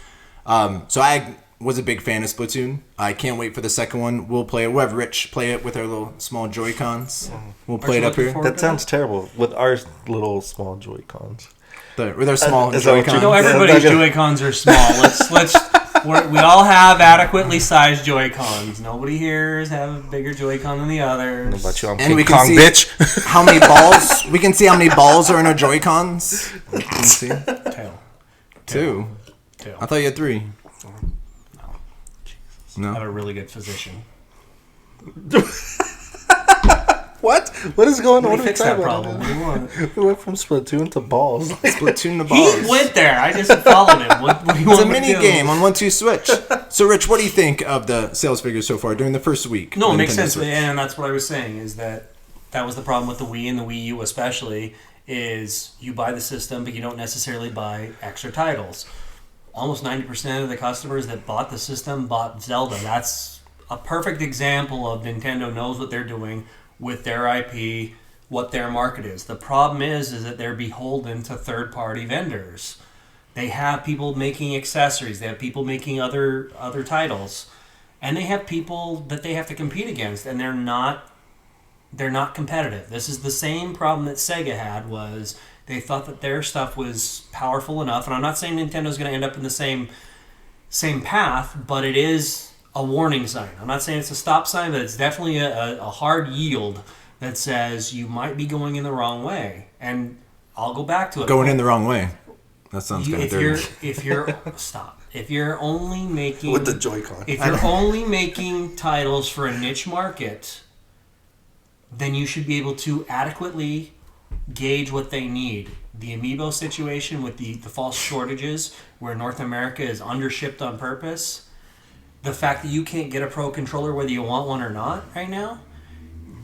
So I was a big fan of Splatoon. I can't wait for the second one. We'll play it. We'll have Rich play it with our little small Joy-Cons. We'll play you it up looking here. forward that sounds terrible with our little small Joy-Cons. With our small Is that what you- Joy-Cons. No, everybody's I'm not gonna- Joy-Cons are small. We all have adequately sized Joy-Cons. Nobody here has have a bigger Joy-Con than the others. What about you? I'm And King we can Kong, see bitch. how many balls. We can see how many balls are in our Joy-Cons. Let's see. Tail. 2. Tail. I thought you had 3. I have No. a really good physician. What? What is going on? We What are we fix that talking problem. about? What do you want? We went from Splatoon to balls. Splatoon the balls. He went there. I just followed him. What do you It's want a me to mini do? game on 1-2 Switch. So, Rich, what do you think of the sales figures so far during the first week? No, of it makes Nintendo sense, Switch? and that's what I was saying. Is that was the problem with the Wii and the Wii U especially? Is you buy the system, but you don't necessarily buy extra titles. Almost 90% of the customers that bought the system bought Zelda. That's a perfect example of Nintendo knows what they're doing with their IP, what their market is. The problem is that they're beholden to third-party vendors. They have people making accessories. They have people making other titles, and they have people that they have to compete against, and they're not competitive. This is the same problem that Sega had. Was they thought that their stuff was powerful enough, and I'm not saying Nintendo's going to end up in the same path, but it is a warning sign. I'm not saying it's a stop sign, but it's definitely a hard yield that says you might be going in the wrong way. And I'll go back to it. Going in the wrong way. That sounds kind of dirty. If you're stop. If you're only making With the Joy-Con. if you're only making titles for a niche market, then you should be able to adequately gauge what they need. The amiibo situation with the false shortages where North America is undershipped on purpose, the fact that you can't get a pro controller whether you want one or not right now,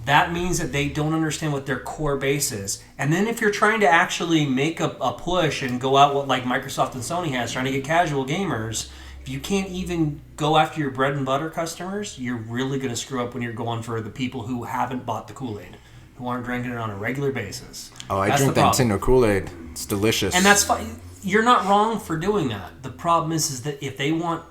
that means that they don't understand what their core base is. And then if you're trying to actually make a push and go out what like Microsoft and Sony has, trying to get casual gamers, if you can't even go after your bread and butter customers, you're really going to screw up when you're going for the people who haven't bought the Kool-Aid, who aren't drinking it on a regular basis. Oh, I That's drink the the problem. Nintendo Kool-Aid. It's delicious. And that's fine. You're not wrong for doing that. The problem is that if they want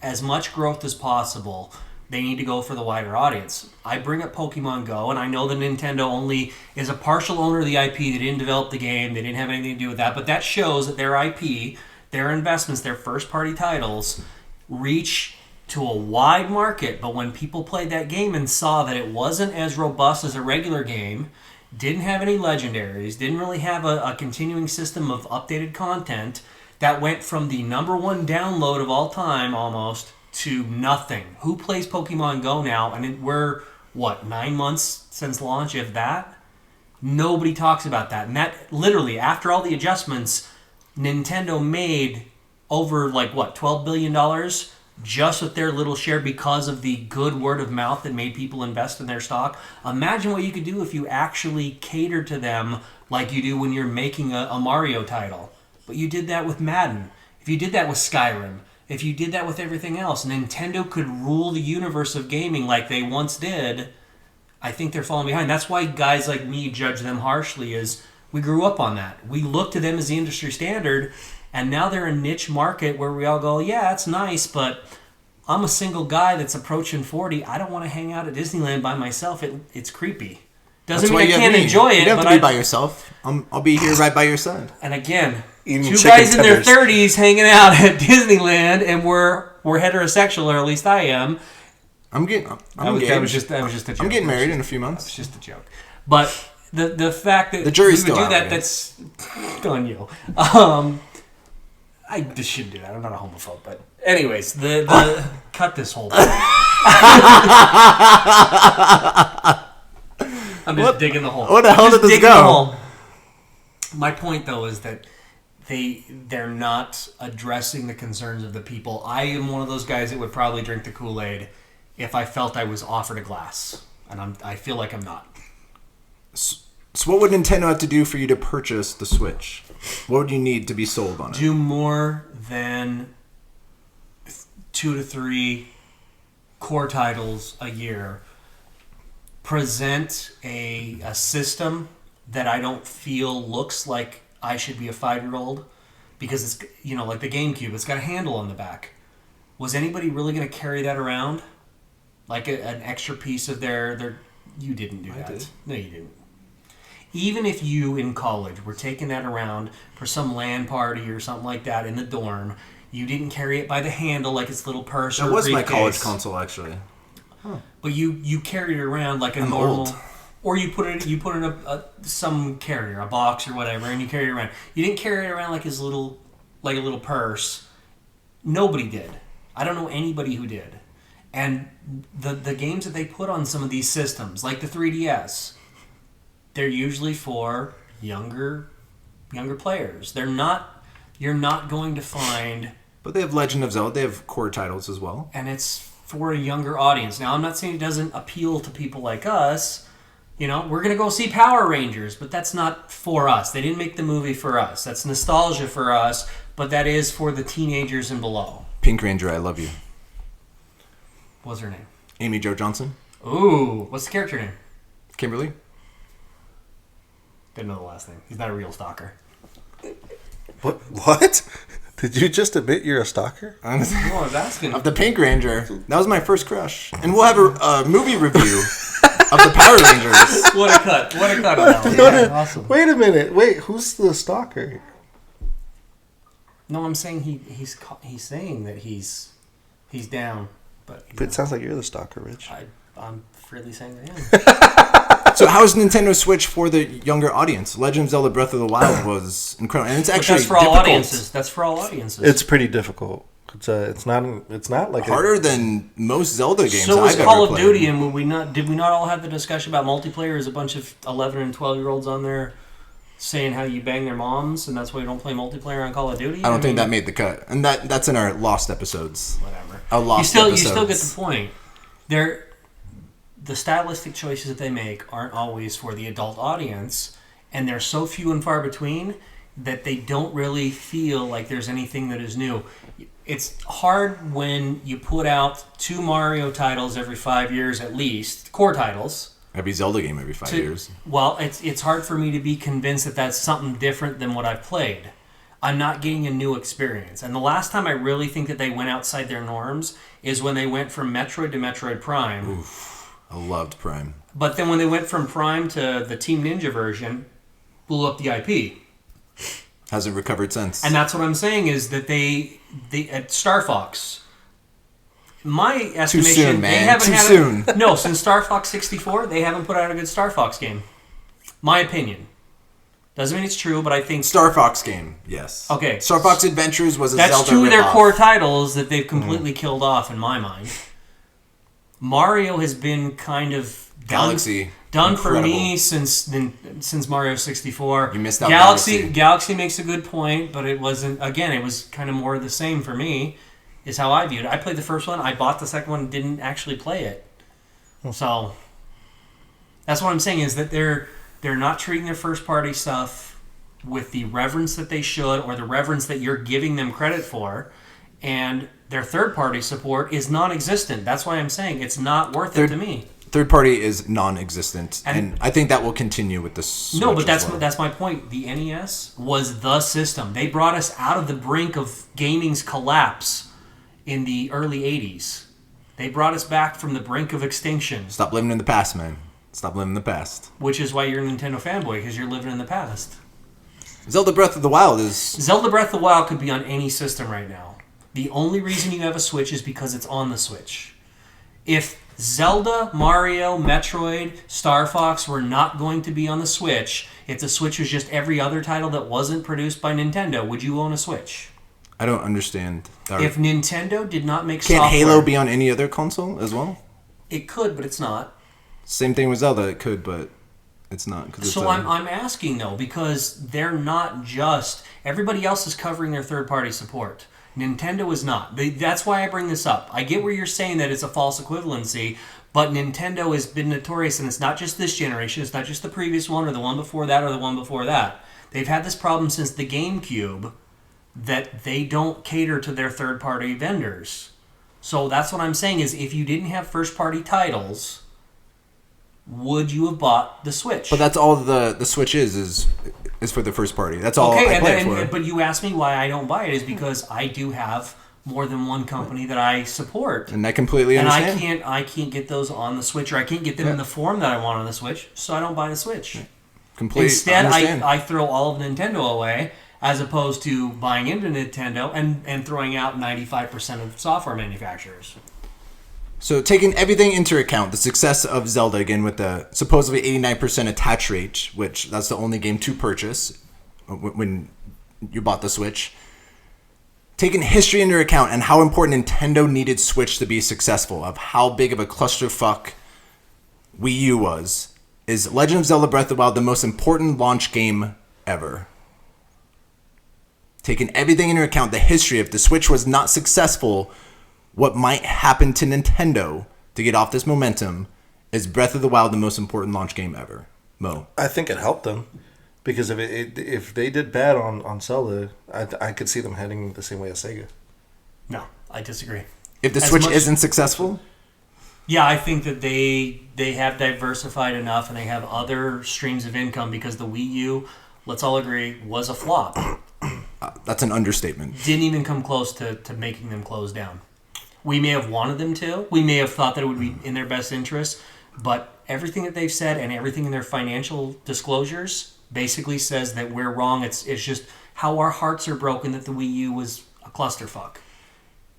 as much growth as possible, they need to go for the wider audience. I bring up Pokemon Go, and I know that Nintendo only is a partial owner of the IP. They didn't develop the game. They didn't have anything to do with that. But that shows that their IP, their investments, their first-party titles reach to a wide market. But when people played that game and saw that it wasn't as robust as a regular game, didn't have any legendaries, didn't really have a continuing system of updated content, that went from the #1 download of all time almost to nothing. Who plays Pokemon Go now? And we're, 9 months since launch, if that? Nobody talks about that. And that, literally, after all the adjustments, Nintendo made over, $12 billion just with their little share because of the good word of mouth that made people invest in their stock. Imagine what you could do if you actually cater to them like you do when you're making a Mario title. But you did that with Madden. if you did that with Skyrim, if you did that with everything else, Nintendo could rule the universe of gaming like they once did. I think they're falling behind. That's why guys like me judge them harshly, is we grew up on that. We look to them as the industry standard, and now they're a niche market where we all go, yeah, it's nice, but I'm a single guy that's approaching 40. I don't want to hang out at Disneyland by myself. It's creepy. Doesn't mean I can't enjoy it. You don't have to be by yourself. I'll be here right by your side. And again, Eating two chicken guys in their tenders. 30s hanging out at Disneyland, and we're heterosexual, or at least I am. I'm engaged. That was just a joke. I'm getting married in a few months. It's just a joke. But the fact that The jury's we would still do out, that, I that's on you. I just shouldn't do that. I'm not a homophobe. But anyways, the cut this whole thing. I'm just digging the hole. What the hell Just did this digging the go? hole. My point, though, is that they're not addressing the concerns of the people. I am one of those guys that would probably drink the Kool-Aid if I felt I was offered a glass, and I feel like I'm not. So what would Nintendo have to do for you to purchase the Switch? What would you need to be sold on it? Do more than 2 to 3 core titles a year. Present a system that I don't feel looks like I should be a 5-year-old, because it's, like the GameCube, it's got a handle on the back. Was anybody really going to carry that around? Like an extra piece of their you didn't do that. I did. No, you didn't. Even if you in college were taking that around for some LAN party or something like that in the dorm, you didn't carry it by the handle like its little purse That or was my briefcase. college console, actually. But you carried it around like a I'm normal, old. or you put it in some carrier, a box or whatever, and you carry it around. You didn't carry it around like a little purse. Nobody did. I don't know anybody who did. And the games that they put on some of these systems, like the 3DS, they're usually for younger players. They're not. You're not going to find. But they have Legend of Zelda. They have core titles as well. And it's for a younger audience. Now, I'm not saying it doesn't appeal to people like us. We're going to go see Power Rangers, but that's not for us. They didn't make the movie for us. That's nostalgia for us, but that is for the teenagers and below. Pink Ranger, I love you. What's her name? Amy Jo Johnson. Ooh, what's the character name? Kimberly. Didn't know the last name. He's not a real stalker. What? Did you just admit you're a stalker? No, I was asking. Of the Pink Ranger. That was my first crush. And we'll have a movie review of the Power Rangers. What a cut. What a cut. on that one. Yeah, awesome. Wait a minute. Wait, who's the stalker? No, I'm saying he's saying that he's down, but It sounds like you're the stalker, Rich. I'm freely saying I am. So how is Nintendo Switch for the younger audience? Legend of Zelda Breath of the Wild was incredible. And it's actually That's for all difficult. audiences. That's for all audiences. It's pretty difficult. It's not like Harder than most Zelda games So was I've Call ever of played. Duty, and did we not all have the discussion about multiplayer as a bunch of 11 and 12-year-olds on there saying how you bang their moms, and that's why you don't play multiplayer on Call of Duty? I don't think that made the cut. And that's in our lost episodes. Whatever. Our lost You still episodes. get the point. The stylistic choices that they make aren't always for the adult audience, and they're so few and far between that they don't really feel like there's anything that is new. It's hard when you put out 2 Mario titles every 5 years at least, core titles. Every Zelda game every 5 years. Well, it's hard for me to be convinced that that's something different than what I've played. I'm not getting a new experience. And the last time I really think that they went outside their norms is when they went from Metroid to Metroid Prime. Oof. I loved Prime. But then when they went from Prime to the Team Ninja version, blew up the IP. Hasn't recovered since. And that's what I'm saying is that they at Star Fox, my estimation, soon, man. they haven't Too had soon. No, since Star Fox 64, they haven't put out a good Star Fox game. My opinion. Doesn't mean it's true, but I think Star Fox game, yes. Okay. Star Fox Adventures was a that's Zelda 2 of their ripoff. core titles that they've completely killed off in my mind. Mario has been kind of Galaxy. done for Incredible. me since Mario 64. You missed out Galaxy. Galaxy. Galaxy makes a good point, but it wasn't. Again, it was kind of more of the same for me. Is how I viewed it. I played the first one. I bought the second one. Didn't actually play it. So that's what I'm saying is that they're not treating their first party stuff with the reverence that they should, or the reverence that you're giving them credit for, and their third-party support is non-existent. That's why I'm saying it's not worth it to me. Third party is non-existent, and I think that will continue with the Switch. No, but that's my point. The NES was the system. They brought us out of the brink of gaming's collapse in the early 80s. They brought us back from the brink of extinction. Stop living in the past, man. Stop living in the past. Which is why you're a Nintendo fanboy, because you're living in the past. Zelda Breath of the Wild is... Zelda Breath of the Wild could be on any system right now. The only reason you have a Switch is because it's on the Switch. If Zelda, Mario, Metroid, Star Fox were not going to be on the Switch, if the Switch was just every other title that wasn't produced by Nintendo, would you own a Switch? I don't understand. If Nintendo did not make Can't software... Halo be on any other console as well? It could, but it's not. Same thing with Zelda. It could, but it's not. So I'm asking, though, because they're not just... Everybody else is covering their third-party support. Nintendo is not. That's why I bring this up. I get where you're saying that it's a false equivalency, but Nintendo has been notorious, and it's not just this generation, it's not just the previous one or the one before that or the one before that. They've had this problem since the GameCube that they don't cater to their third-party vendors. So that's what I'm saying is if you didn't have first-party titles, would you have bought the Switch? But that's all the Switch is for the first party. That's all I play it for. But you asked me why I don't buy it is because I do have more than one company that I support. And I completely understand. And I can't get those on the Switch, or I can't get them in the form that I want on the Switch, so I don't buy the Switch. Completely Instead, understand. I throw all of Nintendo away, as opposed to buying into Nintendo and throwing out 95% of software manufacturers. So taking everything into account, the success of Zelda, again, with the supposedly 89% attach rate, which that's the only game to purchase when you bought the Switch. Taking history into account and how important Nintendo needed Switch to be successful, of how big of a clusterfuck Wii U was, is Legend of Zelda Breath of the Wild the most important launch game ever? Taking everything into account, the history, if the Switch was not successful, what might happen to Nintendo to get off this momentum, is Breath of the Wild the most important launch game ever? Mo? I think it helped them. Because if they did bad on Zelda, I could see them heading the same way as Sega. No, I disagree. If the Switch isn't successful? Yeah, I think that they have diversified enough and they have other streams of income, because the Wii U, let's all agree, was a flop. That's an understatement. Didn't even come close to making them close down. We may have wanted them to. We may have thought that it would be in their best interest. But everything that they've said and everything in their financial disclosures basically says that we're wrong. It's just how our hearts are broken that the Wii U was a clusterfuck.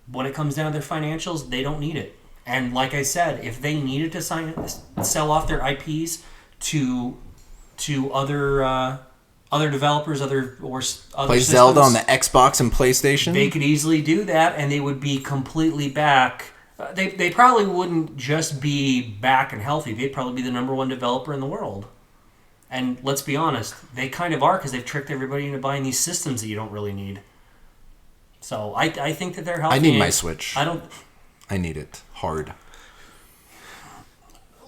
When it comes down to their financials, they don't need it. And like I said, if they needed to sell off their IPs to other developers, other play systems, Zelda on the Xbox and PlayStation, they could easily do that, and they would be completely back. They probably wouldn't just be back and healthy. They'd probably be the number one developer in the world. And let's be honest, they kind of are, because they've tricked everybody into buying these systems that you don't really need. So I think that they're healthy. I need my Switch. I need it hard.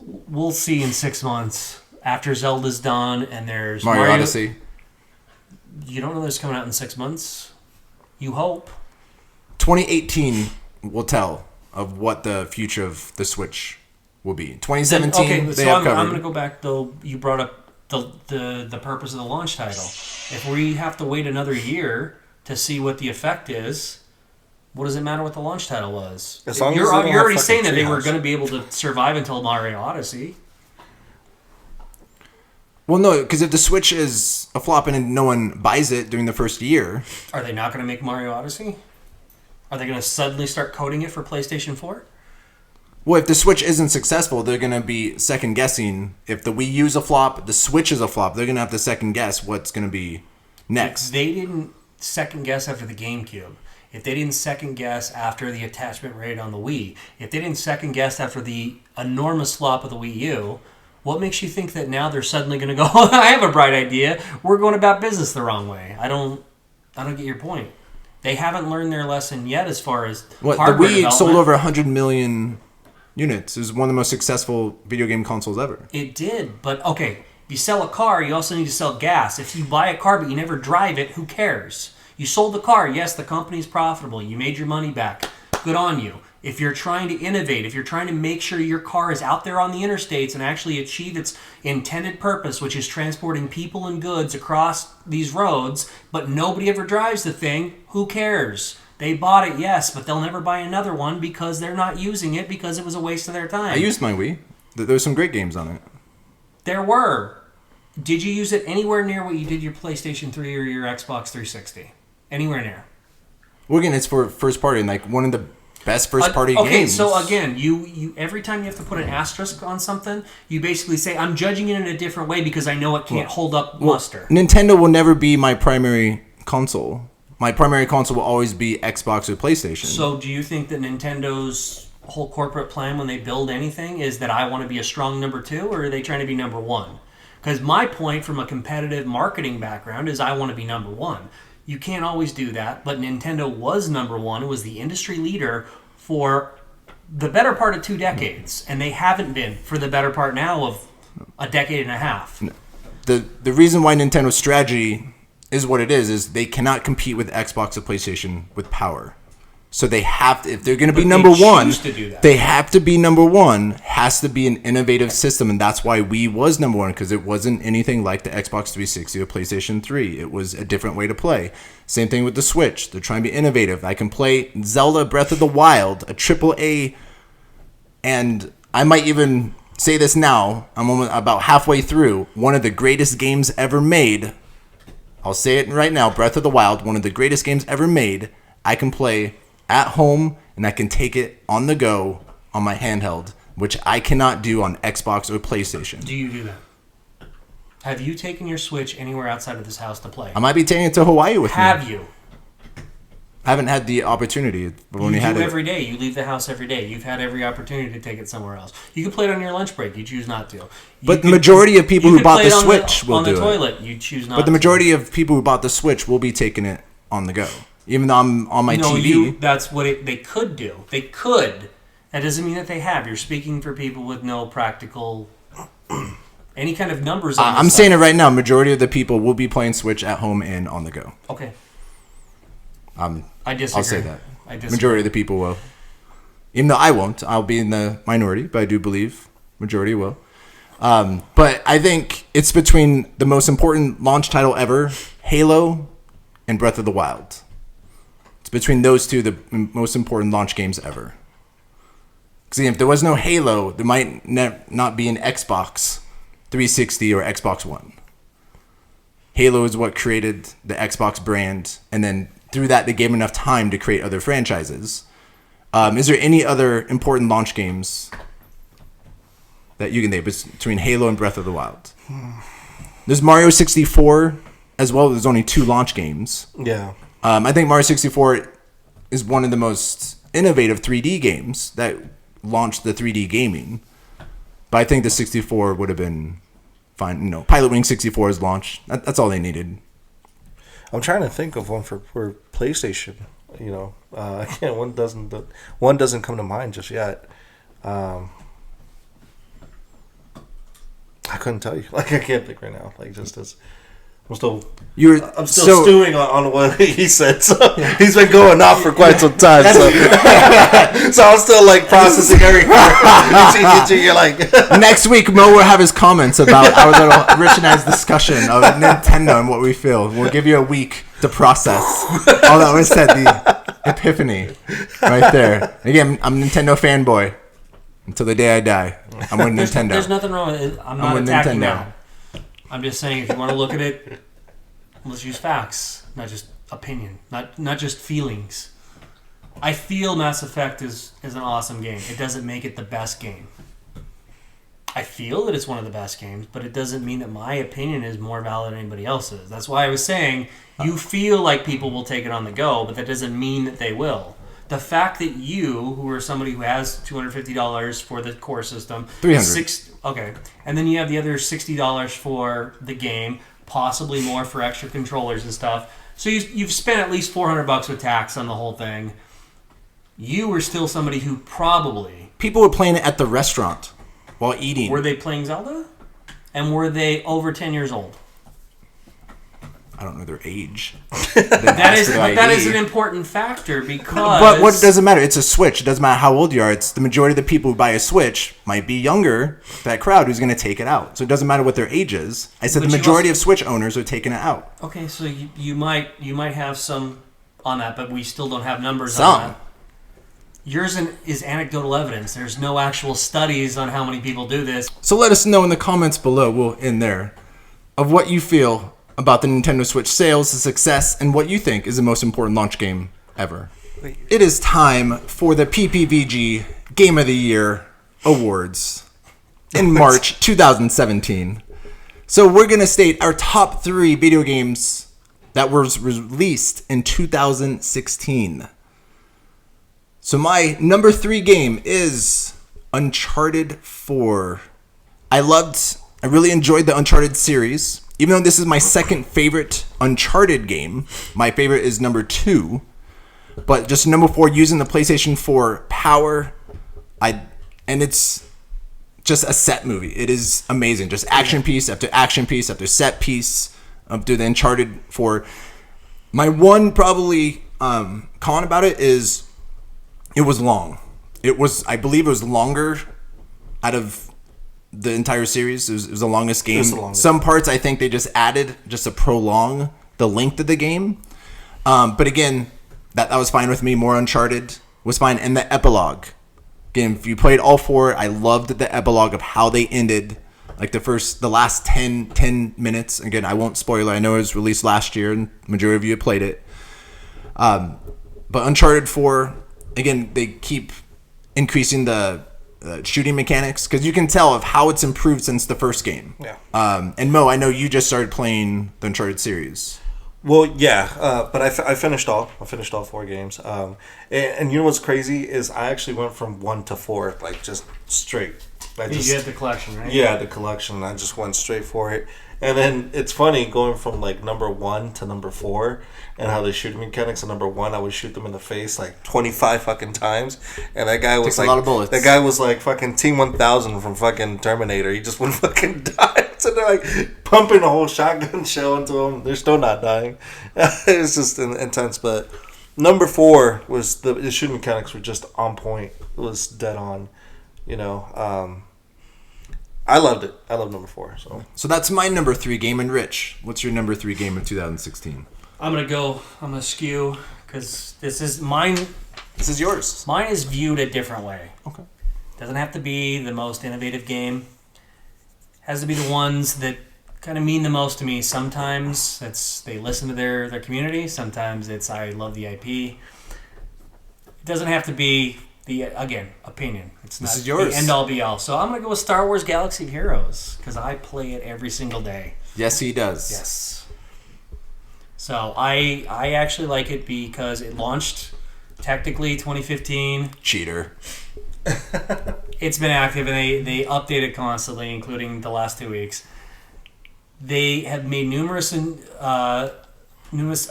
We'll see in 6 months after Zelda's done and there's Mario Odyssey. You don't know this coming out in 6 months. You hope. 2018 will tell of what the future of the Switch will be. 2017, I'm going to go back, though. You brought up the purpose of the launch title. If we have to wait another year to see what the effect is, what does it matter what the launch title was? As long you're as they don't already have saying that they were Treehouse. going to be able to survive until Mario Odyssey. Well, no, because if the Switch is a flop and no one buys it during the first year... Are they not going to make Mario Odyssey? Are they going to suddenly start coding it for PlayStation 4? Well, if the Switch isn't successful, they're going to be second-guessing. If the Wii U's a flop, the Switch is a flop, they're going to have to second-guess what's going to be next. If they didn't second-guess after the GameCube, if they didn't second-guess after the attachment rate on the Wii, if they didn't second-guess after the enormous flop of the Wii U, what makes you think that now they're suddenly going to go, I have a bright idea, we're going about business the wrong way? I don't get your point. They haven't learned their lesson yet as far as the hardware Wii sold development. over 100 million units. It was one of the most successful video game consoles ever. It did, but okay, If you sell a car, you also need to sell gas. If you buy a car but you never drive it, who cares? You sold the car. Yes, the company's profitable. You made your money back. Good on you. If you're trying to innovate, if you're trying to make sure your car is out there on the interstates and actually achieve its intended purpose, which is transporting people and goods across these roads, but nobody ever drives the thing, who cares? They bought it, yes, but they'll never buy another one because they're not using it because it was a waste of their time. I used my Wii. There were some great games on it. There were. Did you use it anywhere near what you did your PlayStation 3 or your Xbox 360? Anywhere near? Well, again, it's for first party and like one of the best first party games. Okay, so again, you every time you have to put an asterisk on something, you basically say, I'm judging it in a different way because I know it can't hold up muster. Nintendo will never be my primary console. My primary console will always be Xbox or PlayStation. So do you think that Nintendo's whole corporate plan when they build anything is that I want to be a strong number 2, or are they trying to be number 1? Because my point from a competitive marketing background is I want to be number 1. You can't always do that, but Nintendo was number 1. It was the industry leader for the better part of 2 decades, and they haven't been for the better part now of a decade and a half. The reason why Nintendo's strategy is what it is they cannot compete with Xbox or PlayStation with power. So they have to, if they're going to be number 1, they have to be number 1. Has to be an innovative system, and that's why Wii was number 1, because it wasn't anything like the Xbox 360 or PlayStation 3. It was a different way to play. Same thing with the Switch. They're trying to be innovative. I can play Zelda Breath of the Wild, a AAA, and I might even say this now. I'm about halfway through. One of the greatest games ever made. I'll say it right now. Breath of the Wild, one of the greatest games ever made. I can play at home, and I can take it on the go on my handheld, which I cannot do on Xbox or PlayStation. Do you do that? Have you taken your Switch anywhere outside of this house to play? I might be taking it to Hawaii with me. Have you? I haven't had the opportunity. But when you had do it every day. You leave the house every day. You've had every opportunity to take it somewhere else. You can play it on your lunch break. You choose not to. But the majority of people who bought the Switch will do it. On the toilet, you choose not to. But the majority of people who bought the Switch will be taking it on the go. Even though I'm on my TV. That's what they could do. They could. That doesn't mean that they have. You're speaking for people with no practical, any kind of numbers on I'm saying it right now. Majority of the people will be playing Switch at home and on the go. Okay. I disagree. I'll say that. I disagree. Majority of the people will. Even though I won't. I'll be in the minority, but I do believe majority will. But I think it's between the most important launch title ever, Halo, and Breath of the Wild. It's between those two, the most important launch games ever. Because if there was no Halo, there might not be an Xbox 360 or Xbox One. Halo is what created the Xbox brand, and then through that, they gave enough time to create other franchises. Is there any other important launch games that you can name between Halo and Breath of the Wild? There's Mario 64 as well. There's only 2 launch games. Yeah. I think Mario 64 is one of the most innovative 3D games that launched the 3D gaming. But I think the 64 would have been fine. You know, Pilot Wing 64 is launched. That's all they needed. I'm trying to think of one for PlayStation. You know, again, one doesn't come to mind just yet. I couldn't tell you. Like, I can't think right now. Like, just as I'm still stewing on what he said. So yeah. He's been going off for quite some time. So, so I'm still like processing everything. You're like, next week Mo will have his comments about our little Rich and I's discussion of Nintendo and what we feel. We'll give you a week to process all that was said. The epiphany, right there. Again, I'm a Nintendo fanboy until the day I die. I'm with Nintendo. There's nothing wrong with it. I'm not attacking now. I'm just saying, if you want to look at it, let's use facts, not just opinion, not just feelings. I feel Mass Effect is an awesome game. It doesn't make it the best game. I feel that it's one of the best games, but it doesn't mean that my opinion is more valid than anybody else's. That's why I was saying you feel like people will take it on the go, but that doesn't mean that they will. The fact that you, who are somebody who has $250 for the core system, $300. Okay, and then you have the other $60 for the game, possibly more for extra controllers and stuff. So you've spent at least $400 with tax on the whole thing. You were still somebody who probably people were playing it at the restaurant while eating. Were they playing Zelda? And were they over 10 years old? I don't know their age. That is an important factor because... But what doesn't matter? It's a Switch. It doesn't matter how old you are. It's the majority of the people who buy a Switch might be younger, that crowd who's going to take it out. So it doesn't matter what their age is. I said the majority of Switch owners are taking it out. Okay, so you might have some on that, but we still don't have numbers Some. on that. Yours is anecdotal evidence. There's no actual studies on how many people do this. So let us know in the comments below, we'll in there, of what you feel about the Nintendo Switch sales, the success, and what you think is the most important launch game ever. It is time for the PPVG Game of the Year Awards in March 2017. So we're going to state our top 3 video games that were released in 2016. So my number 3 game is Uncharted 4. I really enjoyed the Uncharted series. Even though this is my second favorite Uncharted game, my favorite is number 2. But just number 4, using the PlayStation 4 power, and it's just a set movie. It is amazing. Just action piece after action piece after set piece through the Uncharted 4. My one probably con about it is it was long. I believe it was longer out of the entire series. It was the longest game. Some parts I think they just added just to prolong the length of the game. But again, that was fine with me. More Uncharted was fine. And the epilogue. Again, if you played all 4, I loved the epilogue of how they ended. Like the last 10 minutes. Again, I won't spoil it. I know it was released last year and the majority of you have played it. But Uncharted 4, again, they keep increasing the shooting mechanics, because you can tell of how it's improved since the first game. Yeah. And Mo, I know you just started playing the Uncharted series. Well, yeah, but I finished all 4 games. And you know what's crazy is I actually went from 1 to 4, like just straight. You had the collection, right? Yeah, the collection. I just went straight for it. And then it's funny going from like number 1 to number 4 and how they shoot mechanics. And number 1, I would shoot them in the face like 25 fucking times. And that guy was Takes like a lot of bullets. That guy was like fucking Team 1000 from fucking Terminator. He just wouldn't fucking die. So they're like pumping a whole shotgun shell into them. They're still not dying. It's just intense. But number 4 was the shooting mechanics were just on point. It was dead on. You know. I loved it. I love number 4. So that's my number 3 game. And Rich, what's your number 3 game of 2016? I'm gonna skew because this is mine. This is yours. Mine is viewed a different way. Okay. Doesn't have to be the most innovative game. Has to be the ones that kind of mean the most to me. Sometimes they listen to their community. Sometimes it's I love the IP. It doesn't have to be opinion. It's not this is yours. The end all be all. So I'm gonna go with Star Wars Galaxy of Heroes because I play it every single day. Yes, he does. Yes. So I actually like it because it launched technically 2015. Cheater. It's been active and they update it constantly, including the last 2 weeks. They have made numerous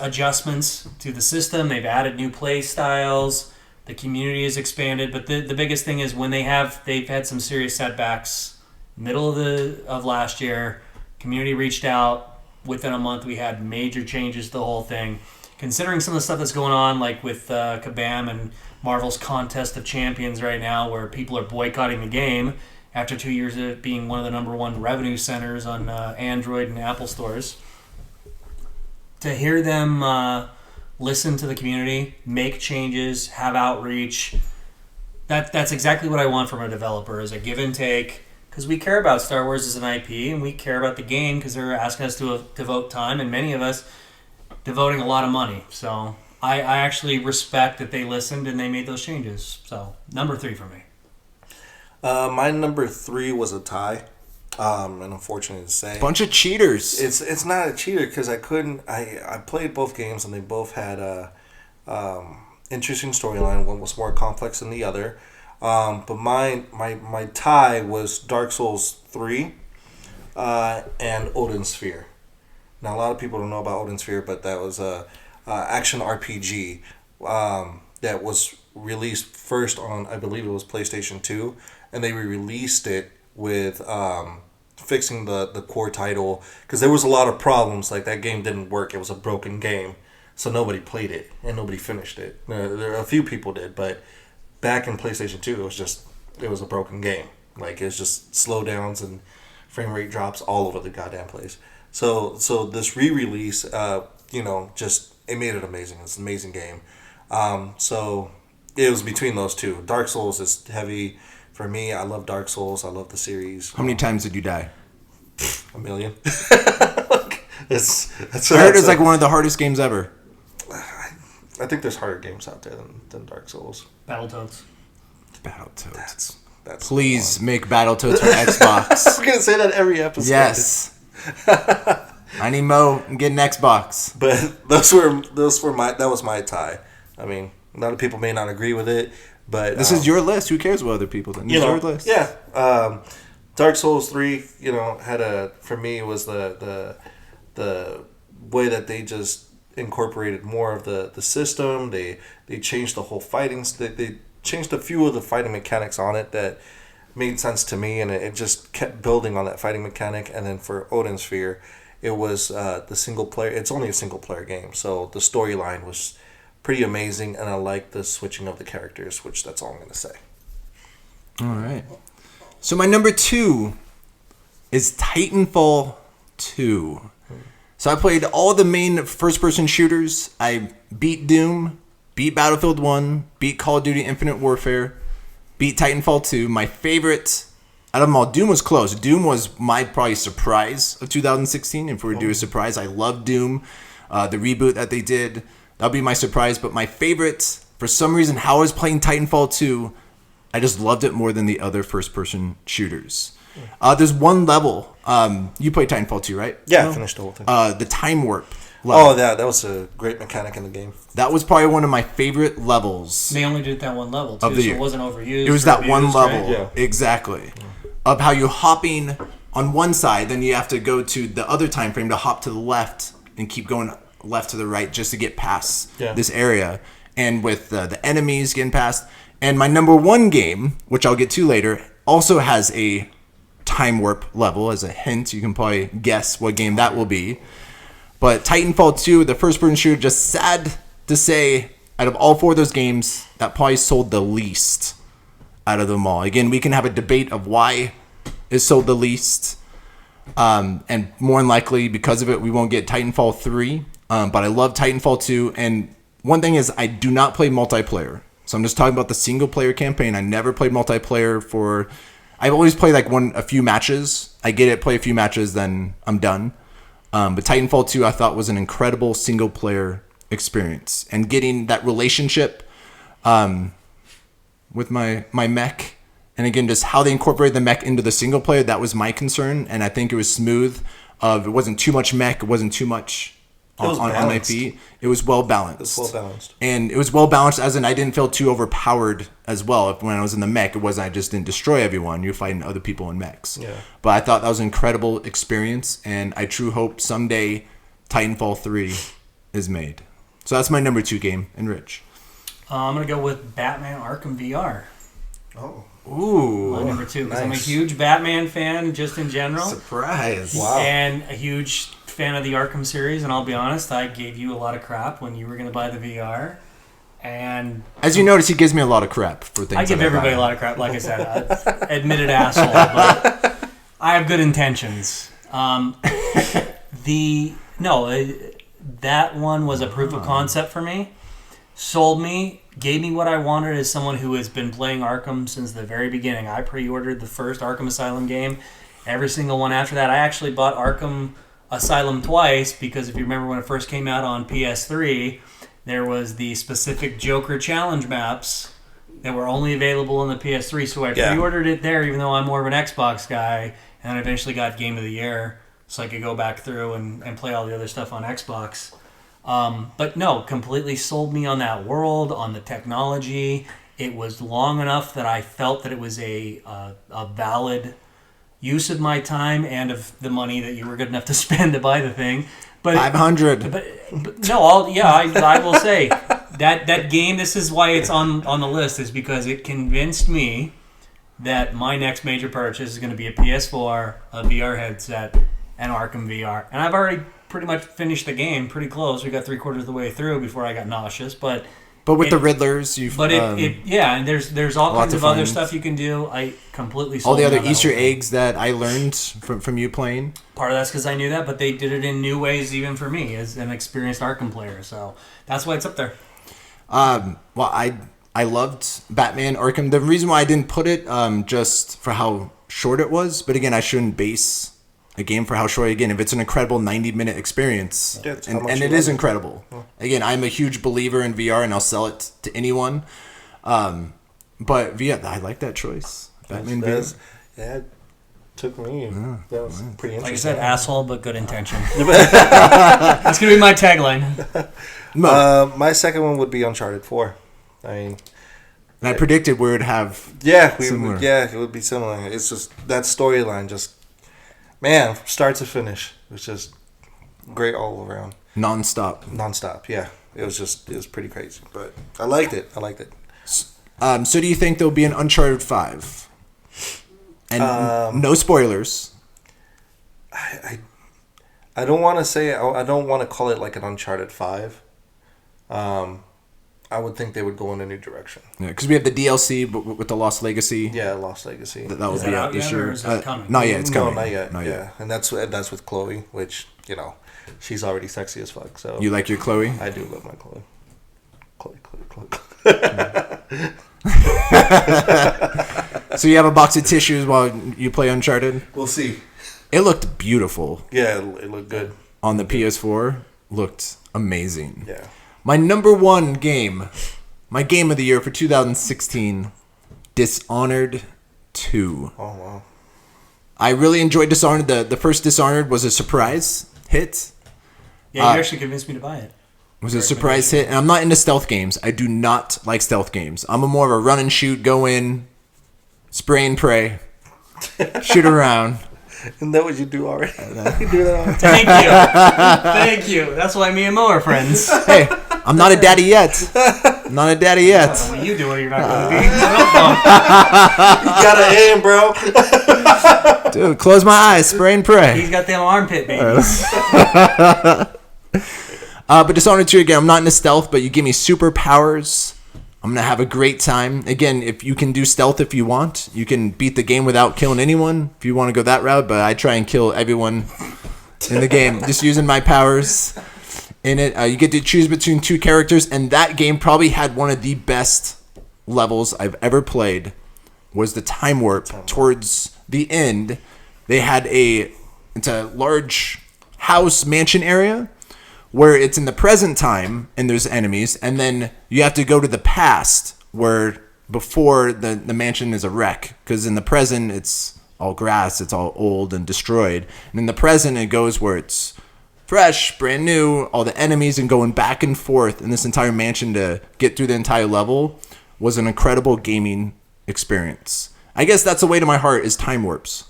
adjustments to the system. They've added new play styles. The community has expanded, but the biggest thing is when they've had some serious setbacks. Middle of last year, community reached out. Within a month, we had major changes to the whole thing. Considering some of the stuff that's going on, like with Kabam and Marvel's Contest of Champions right now, where people are boycotting the game after 2 years of it being one of the number 1 revenue centers on Android and Apple stores. To hear them listen to the community, make changes, have outreach. That's exactly what I want from a developer, is a give and take. Because we care about Star Wars as an IP, and we care about the game because they're asking us to devote time, and many of us devoting a lot of money. So I actually respect that they listened and they made those changes. So number 3 for me. My number 3 was a tie. And unfortunate to say, Bunch of cheaters. It's not a cheater because I couldn't. I played both games and they both had a interesting storyline. One was more complex than the other. But my tie was Dark Souls 3 and Odin Sphere. Now a lot of people don't know about Odin Sphere, but that was a action RPG that was released first on, I believe it was PlayStation 2, and they re-released it with fixing the core title, because there was a lot of problems. Like, that game didn't work. It was a broken game, so nobody played it and nobody finished it. There a few people did, but back in PlayStation 2, it was a broken game. Like, it was just slowdowns and frame rate drops all over the goddamn place. So this re-release, just it made it amazing. It's an amazing game. So it was between those two. Dark Souls is heavy for me. I love Dark Souls. I love the series. How many times did you die? A million. I heard it's like one of the hardest games ever. I think there's harder games out there than Dark Souls. Battletoads. Battletoads. That's Please make Battletoads for Xbox. We're gonna say that every episode. Yes. I need Mo and get an Xbox. But that was my tie. I mean, a lot of people may not agree with it, but This is your list. Who cares what other people think? This is your list. Yeah. Dark Souls 3, for me, was the way that they just incorporated more of the system. They changed the whole fighting. They changed a few of the fighting mechanics on it that made sense to me, and it just kept building on that fighting mechanic. And then for Odin Sphere, it was the single player. It's only a single player game, so the storyline was pretty amazing, and I like the switching of the characters, which that's all I'm going to say. All right. So my number 2 is Titanfall 2. So I played all the main first-person shooters. I beat Doom, beat Battlefield 1, beat Call of Duty Infinite Warfare, beat Titanfall 2. My favorite out of them all, Doom was close. Doom was my probably surprise of 2016. If we were to do a surprise, I love Doom. The reboot that they did, that'll be my surprise. But my favorite, for some reason, how I was playing Titanfall 2, I just loved it more than the other first-person shooters. There's one level. You played Titanfall 2, right? Yeah, I finished the whole thing. The time warp level. Oh, that was a great mechanic in the game. That was probably one of my favorite levels. They only did that one level, too, Of the so year. it wasn't overused. It was or that abused, one level. right? Yeah. Exactly. Of how you're hopping on one side, then you have to go to the other time frame to hop to the left and keep going left to the right just to get past this area. And with the enemies getting past. And my number 1 game, which I'll get to later, also has a time warp level. As a hint, you can probably guess what game that will be. But Titanfall 2, the first-person shooter, just sad to say, out of all 4 of those games, that probably sold the least out of them all. Again, we can have a debate of why it sold the least. And more than likely, because of it, we won't get Titanfall 3. But I love Titanfall 2. And one thing is, I do not play multiplayer. So I'm just talking about the single-player campaign. I never played multiplayer for... I've always played a few matches. I get it, play a few matches, then I'm done. But Titanfall 2 I thought was an incredible single-player experience. And getting that relationship with my mech, and again, just how they incorporated the mech into the single-player, that was my concern. And I think it was smooth. It wasn't too much mech. It wasn't too much on my feet. It was well balanced. And it was well balanced as in I didn't feel too overpowered as well. When I was in the mech, it wasn't I just didn't destroy everyone. You're fighting other people in mechs. Yeah. But I thought that was an incredible experience, and I true hope someday Titanfall 3 is made. So that's my number 2 game. And Rich? I'm going to go with Batman Arkham VR. Oh. Ooh. My number 2, because I'm a Nice. huge Batman fan just in general. Surprise. Wow. And a huge fan of the Arkham series, and I'll be honest, I gave you a lot of crap when you were going to buy the VR. And As you notice, he gives me a lot of crap for things I give that everybody buy. a lot of crap, like I said. Admitted asshole, but I have good intentions. That one was a proof of concept for me. Sold me, gave me what I wanted as someone who has been playing Arkham since the very beginning. I pre-ordered the first Arkham Asylum game. Every single one after that. I actually bought Arkham Asylum twice because if you remember when it first came out on PS3, there was the specific Joker challenge maps that were only available on the PS3. So I pre-ordered it there, even though I'm more of an Xbox guy, and I eventually got Game of the Year so I could go back through and play all the other stuff on Xbox. But no, completely sold me on that world, on the technology. It was long enough that I felt that it was a valid use of my time and of the money that you were good enough to spend to buy the thing. But 500. But no, I will say that game. This is why it's on the list, is because it convinced me that my next major purchase is going to be a PS4, a VR headset, and Arkham VR. And I've already pretty much finished the game, pretty close. We got 3/4 of the way through before I got nauseous, but with the Riddlers, and there's all kinds of other stuff you can do. I completely sold all the other on that Easter whole thing. eggs that I learned from you playing. Part of that's because I knew that, but they did it in new ways even for me as an experienced Arkham player. So that's why it's up there. Well, I loved Batman Arkham. The reason why I didn't put it just for how short it was, but again, I shouldn't base a game for how short. Again, if it's an incredible 90-minute experience, Yeah, and it is incredible. Yeah. Again, I'm a huge believer in VR, and I'll sell it to anyone. But VR, I like that choice. Batman VR. Yeah, it took me. That was pretty interesting. Like I said, asshole, but good intention. That's going to be my tagline. My second one would be Uncharted 4. I predicted we would have similar. It would be similar. It's just that storyline, just man, from start to finish, it was just great all around. Non-stop. Yeah, it was pretty crazy, but I liked it. So do you think there'll be an Uncharted 5? And no spoilers. I don't want to say. I don't want to call it like an Uncharted 5. I would think they would go in a new direction. Yeah, because we have the DLC with the Lost Legacy. Yeah, Lost Legacy. That will be out this year. Coming? Not yet. It's coming. No, not yet. Yeah, and that's with Chloe, which she's already sexy as fuck. So you like your Chloe? I do love my Chloe. Chloe. So you have a box of tissues while you play Uncharted? We'll see. It looked beautiful. Yeah, it looked good. On the PS4, looked amazing. Yeah. My number one game, my game of the year for 2016, Dishonored 2. Oh, wow. I really enjoyed Dishonored. The first Dishonored was a surprise hit. Yeah, you actually convinced me to buy it. It was a surprise hit. And I'm not into stealth games. I do not like stealth games. I'm more of a run and shoot, go in, spray and pray, shoot around. Isn't that what you do already? You do that all the time. Thank you. Thank you. That's why me and Mo are friends. Hey, I'm not a daddy yet. I'm not a daddy yet. What you do, you're not going to be. You got an aim, bro. Dude, close my eyes, spray and pray. He's got them armpit babies. But Dishonored 2, again, I'm not into stealth, but you give me superpowers, I'm going to have a great time. Again, if you can do stealth if you want, you can beat the game without killing anyone if you want to go that route, but I try and kill everyone in the game just using my powers in it. You get to choose between two characters, and that game probably had one of the best levels I've ever played, was the time warp. Towards the end, they had it's a large house mansion area where it's in the present time and there's enemies, and then you have to go to the past where before the mansion is a wreck, because in the present it's all grass, it's all old and destroyed, and in the present it goes where it's fresh, brand new, all the enemies, and going back and forth in this entire mansion to get through the entire level was an incredible gaming experience. I guess that's the way to my heart, is time warps.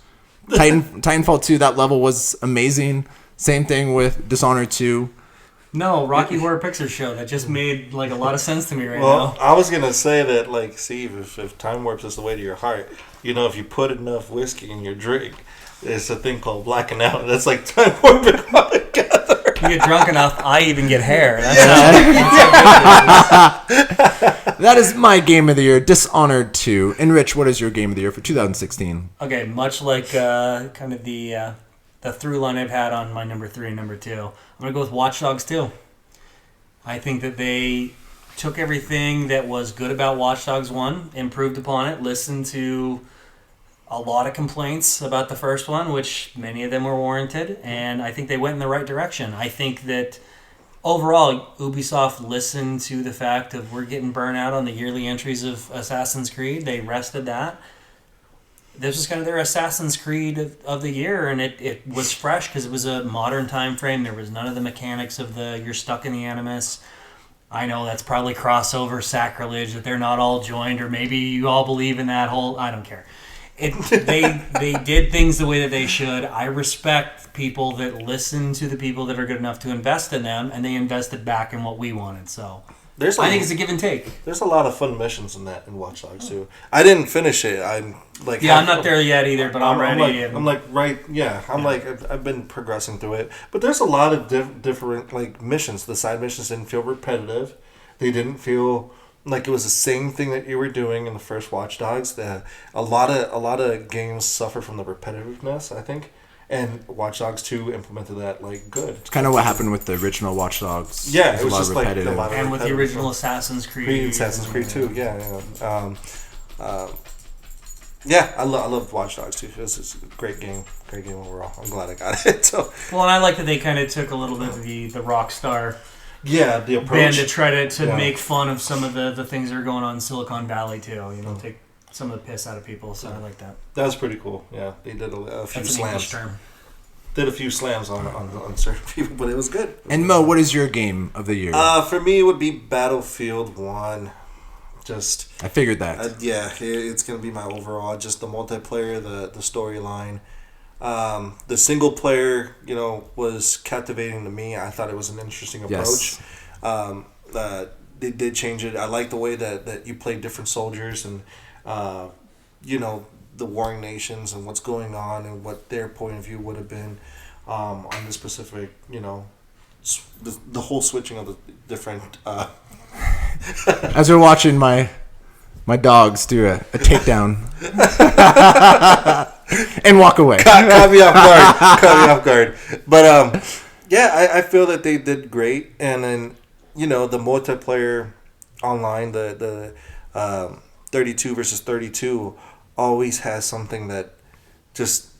Titanfall 2, that level was amazing. Same thing with Dishonored 2. No, Rocky Horror Picture Show. That just made a lot of sense to me right now. now. I was gonna say that, Steve, if time warps is the way to your heart, if you put enough whiskey in your drink, there's a thing called blacking out. That's like time warping all together. You get drunk enough, I even get hair. That's That is my game of the year, Dishonored 2. And Rich, what is your game of the year for 2016? Okay, much like kind of the through line I've had on my number 3 and number 2. I'm going to go with Watch Dogs 2. I think that they took everything that was good about Watch Dogs 1, improved upon it, listened to a lot of complaints about the first one, which many of them were warranted, and I think they went in the right direction. I think that overall, Ubisoft listened to the fact of we're getting burnt out on the yearly entries of Assassin's Creed. They rested that. This was kind of their Assassin's Creed of the year, and it was fresh because it was a modern time frame. There was none of the mechanics of you're stuck in the Animus. I know that's probably crossover sacrilege, that they're not all joined, or maybe you all believe in that whole... I don't care. They did things the way that they should. I respect people that listen to the people that are good enough to invest in them, and they invested back in what we wanted. So I think it's a give and take. There's a lot of fun missions in Watch Dogs too. I didn't finish it. I'm not there yet either, but I'm ready. I've been progressing through it, but there's a lot of different like missions. The side missions didn't feel repetitive. They didn't feel like it was the same thing that you were doing in the first Watch Dogs. A lot of games suffer from the repetitiveness, I think. And Watch Dogs 2 implemented that like good. It's kind of what happened with the original Watch Dogs. Yeah, it was just like a lot of and with the original Assassin's Creed. Assassin's Creed 2, yeah. I loved Watch Dogs 2. It was a great game overall. I'm glad I got it. So. Well, and I like that they kind of took a little bit of the Rockstar the approach. band to try to make fun of some of the things that are going on in Silicon Valley too. You know, take some of the piss out of people. So I like that. That was pretty cool. Yeah, they did a few That's slams. An English term. Did a few slams on certain people, but it was good. And Mo, what is your game of the year? For me, it would be Battlefield 1. I figured that. It's gonna be my overall. Just the multiplayer, the storyline. The single player, was captivating to me. I thought it was an interesting approach. Yes. They did change it. I like the way that you play different soldiers and, the warring nations and what's going on and what their point of view would have been on the specific, the whole switching of the different. As we're watching my dogs do a takedown and walk away. Caught me off guard. But I feel that they did great. And then the multiplayer online, the 32 versus 32, always has something that just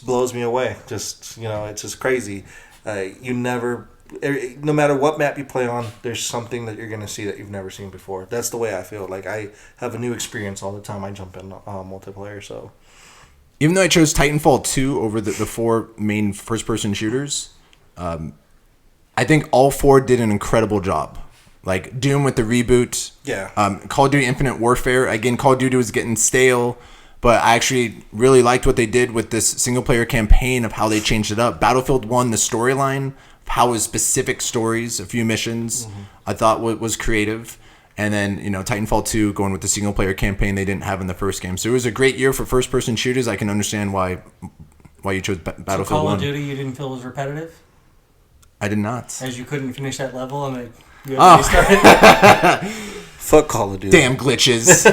blows me away. It's just crazy. No matter what map you play on, there's something that you're going to see that you've never seen before. That's the way I feel. Like, I have a new experience all the time I jump in multiplayer, so. Even though I chose Titanfall 2 over the four main first-person shooters, I think all four did an incredible job. Like, Doom with the reboot. Yeah. Call of Duty Infinite Warfare. Again, Call of Duty was getting stale, but I actually really liked what they did with this single-player campaign of how they changed it up. Battlefield 1, the storyline, how his specific stories, a few missions, I thought was creative. And then, Titanfall 2 going with the single-player campaign they didn't have in the first game. So it was a great year for first-person shooters. I can understand why you chose Battlefield 1. So Call of Duty you didn't feel was repetitive? I did not. As you couldn't finish that level and you had to restart it? Fuck Call of Duty. Damn glitches.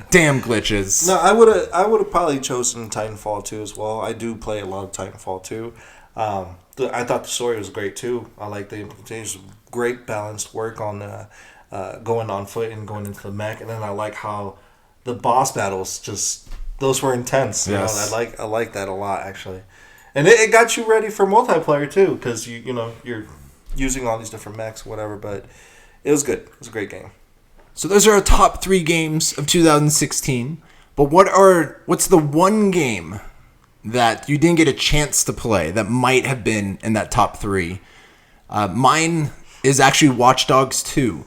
Damn glitches. No, I would have probably chosen Titanfall 2 as well. I do play a lot of Titanfall 2. I thought the story was great too. I like the implementation, great balanced work on going on foot and going into the mech, and then I like how the boss battles those were intense. Yes. I like that a lot actually, and it got you ready for multiplayer too because you're using all these different mechs, whatever. But it was good. It was a great game. So those are our top 3 games of 2016. But what's the one game that you didn't get a chance to play that might have been in that top 3? Mine is actually Watch Dogs 2.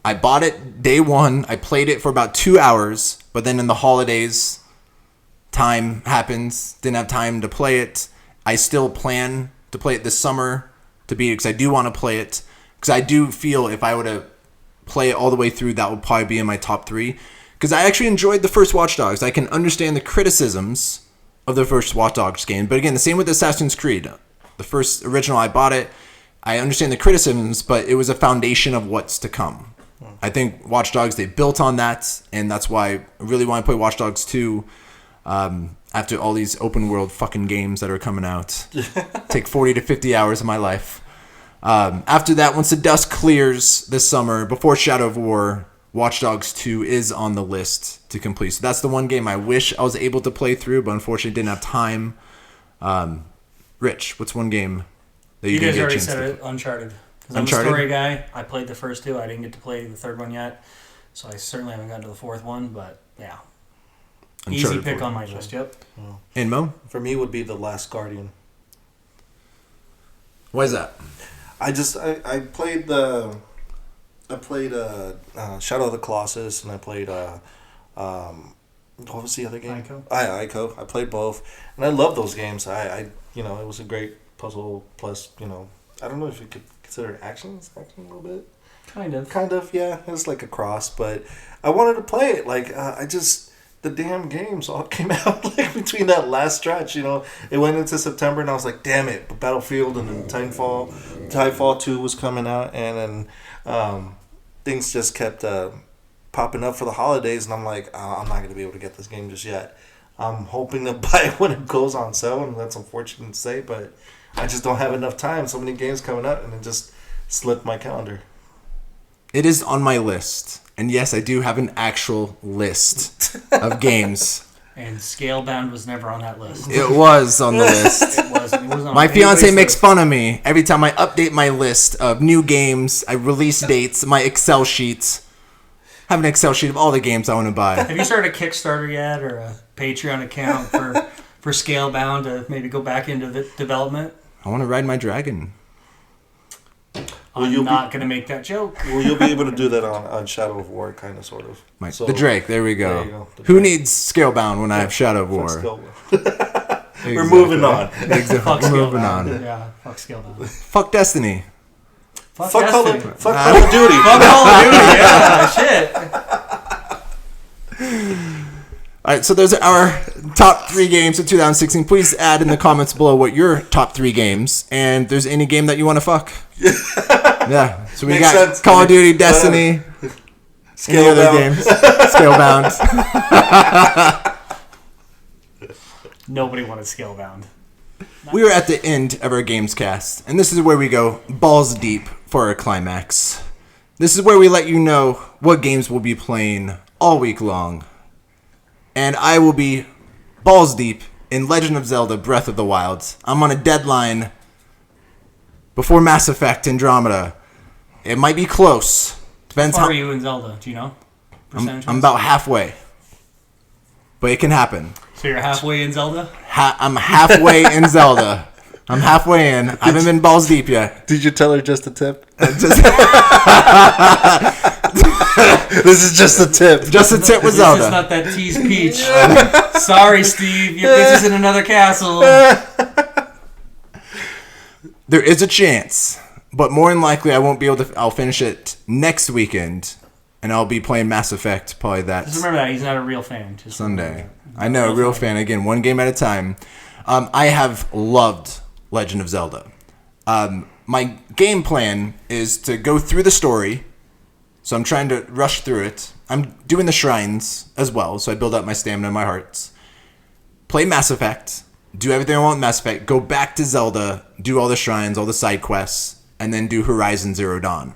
I bought it day one. I played it for about 2 hours, but then in the holidays, time happens. Didn't have time to play it. I still plan to play it this summer to beat it because I do want to play it. Because I do feel if I were to play it all the way through, that would probably be in my top 3. Because I actually enjoyed the first Watch Dogs. I can understand the criticisms of the first Watch Dogs game. But again, the same with Assassin's Creed. The first original, I bought it. I understand the criticisms, but it was a foundation of what's to come. I think Watch Dogs, they built on that, and that's why I really want to play Watch Dogs 2 after all these open world fucking games that are coming out. Take 40 to 50 hours of my life. After that, once the dust clears this summer, before Shadow of War, Watch Dogs 2 is on the list to complete. So that's the one game I wish I was able to play through, but unfortunately didn't have time. Rich, what's one game that you didn't guys get a already chance said to it, Uncharted. Because I'm a Uncharted? story guy. I played the first 2. I didn't get to play the third one yet. So I certainly haven't gotten to the fourth one, but yeah. Uncharted Easy pick 4. on my list, yep. And Mo? For me, would be The Last Guardian. Why is that? I played Shadow of the Colossus, and I played what was the other game? Ico. I played both, and I love those games. I it was a great puzzle plus I don't know if you could consider it action a little bit. Kind of. Kind of, yeah. It was like a cross, but I wanted to play it. Like, the damn games all came out like between that last stretch, It went into September, and I was like, damn it. But Battlefield and then Titanfall 2 was coming out, and then things just kept popping up for the holidays, and I'm like, I'm not going to be able to get this game just yet. I'm hoping to buy it when it goes on sale, and that's unfortunate to say, but I just don't have enough time. So many games coming up, and it just slipped my calendar. It is on my list. And yes, I do have an actual list of games. And Scalebound was never on that list. It was on the list. It wasn't on My fiance anybody's makes list. fun of me every time I update my list of new games, release dates, my Excel sheets. I have an Excel sheet of all the games I want to buy. Have you started a Kickstarter yet, or a Patreon account for Scalebound to maybe go back into the development? I want to ride my dragon. I'm not going to make that joke. Well, you'll be able to do that on Shadow of War, kind of, sort of. The Drake, there we go. There you go. Who needs Scalebound when I have Shadow of War? We're moving on. Exactly. Fuck We're moving Scalebound. on. Yeah, fuck Scalebound. Fuck Destiny. Fuck Call Destiny. of Duty. Fuck Call of Duty, yeah, shit. All right, so those are our top 3 games of 2016. Please add in the comments below what your top 3 games, and if there's any game that you want to fuck. Yeah, so we Makes got sense. Call of Duty, Destiny, any other games, Scalebound. Nobody wanted Scalebound. We are at the end of our Gamescast, and this is where we go balls deep for our climax. This is where we let you know what games we'll be playing all week long. And I will be balls deep in Legend of Zelda Breath of the Wild. I'm on a deadline before Mass Effect Andromeda. It might be close. Depends How how far are you in Zelda? Do you know? I'm about halfway. But it can happen. So you're halfway in Zelda? I'm halfway in Zelda. I'm halfway in. I haven't been balls deep yet. Did you tell her just a tip? This is just a tip. Just a tip with This is Zelda. not that tease peach. Sorry, Steve. Your bitch is in another castle. There is a chance, but more than likely I won't be able to. I'll finish it next weekend, and I'll be playing Mass Effect probably that Just remember that. He's not a real fan. Just Sunday. I know, real fan. Again, one game at a time. I have loved Legend of Zelda. My game plan is to go through the story, so I'm trying to rush through it. I'm doing the shrines as well, so I build up my stamina and my hearts. Play Mass Effect, do everything I want in Mass Effect, go back to Zelda, do all the shrines, all the side quests, and then do Horizon Zero Dawn.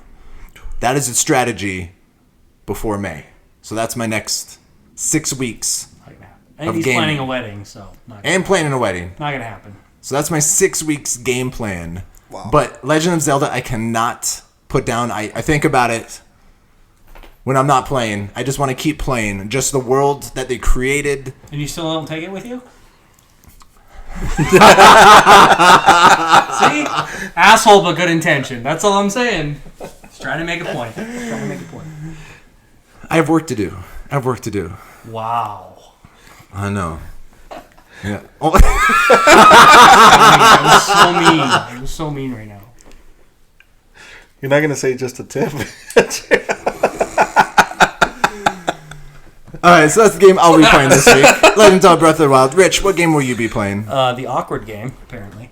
That is a strategy before May. So that's my next 6 weeks. And of he's gaming. planning a wedding, so And planning a wedding. not gonna happen. So that's my 6 weeks game plan. Wow. But Legend of Zelda, I cannot put down. I think about it when I'm not playing. I just want to keep playing. Just the world that they created. And you still don't take it with you? See? Asshole, but good intention. That's all I'm saying. Just trying to make a point. I have work to do. Wow. I know. Yeah. It was so mean right now. You're not going to say just a tip? Alright, so that's the game I'll be playing this week. Legend of Zelda Breath of the Wild. Rich, what game will you be playing? The awkward game, apparently.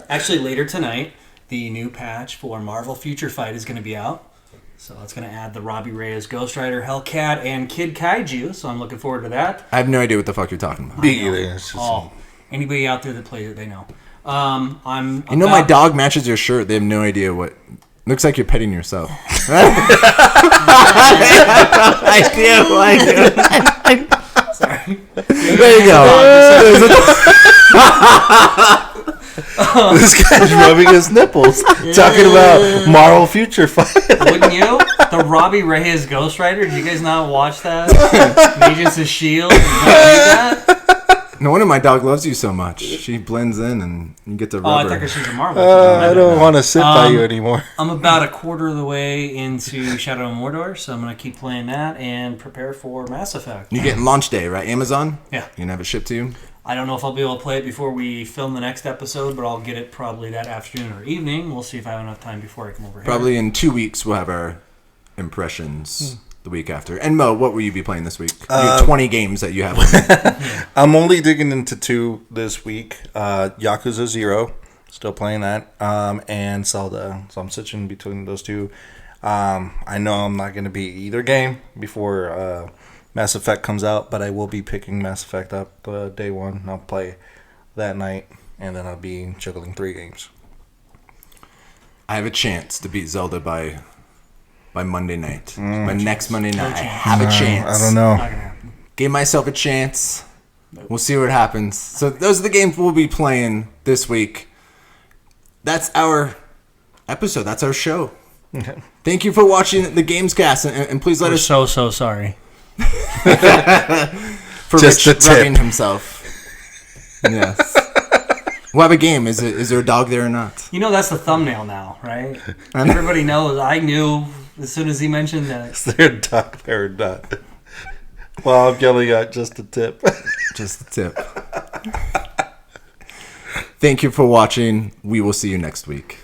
Actually, later tonight, the new patch for Marvel Future Fight is going to be out. So it's going to add the Robbie Reyes Ghost Rider, Hellcat, and Kid Kaiju. So I'm looking forward to that. I have no idea what the fuck you're talking about. Me either. It's just- Oh, anybody out there that plays it, they know. My dog matches your shirt. They have no idea what. Looks like you're petting yourself. I do. Sorry. There you go. This guy's rubbing his nipples, talking about Marvel Future Fight. Wouldn't you? The Robbie Reyes Ghost Rider. Did you guys not watch that? Agents of S.H.I.E.L.D. Did you not read that? No wonder my dog loves you so much. She blends in and you get to rub Oh, I her. thought because she's a Marvel. I don't want to sit by you anymore. I'm about a quarter of the way into Shadow of Mordor, so I'm going to keep playing that and prepare for Mass Effect. You're getting launch day, right? Amazon? Yeah. You can have it shipped to you? I don't know if I'll be able to play it before we film the next episode, but I'll get it probably that afternoon or evening. We'll see if I have enough time before I come over here. Probably in 2 weeks we'll have our impressions the week after. And Mo, what will you be playing this week? Your 20 games that you have. I'm only digging into 2 this week. Yakuza 0, still playing that, and Zelda. So I'm switching between those 2. I know I'm not going to beat either game before Mass Effect comes out, but I will be picking Mass Effect up day 1. I'll play that night, and then I'll be juggling 3 games. I have a chance to beat Zelda by Monday night. By next Monday night, I have a chance. I don't know. Not gonna happen. Gave myself a chance. We'll see what happens. So those are the games we'll be playing this week. That's our episode. That's our show. Thank you for watching the Gamescast, and please let We're us so sorry. for Just Rich a tip. rubbing himself. Yes. We'll have a game. Is there a dog there or not? You know that's the thumbnail now, right? Everybody knows. I knew as soon as he mentioned that. Is there a duck there or not? Well, I'm yelling out just a tip. Just a tip. Thank you for watching. We will see you next week.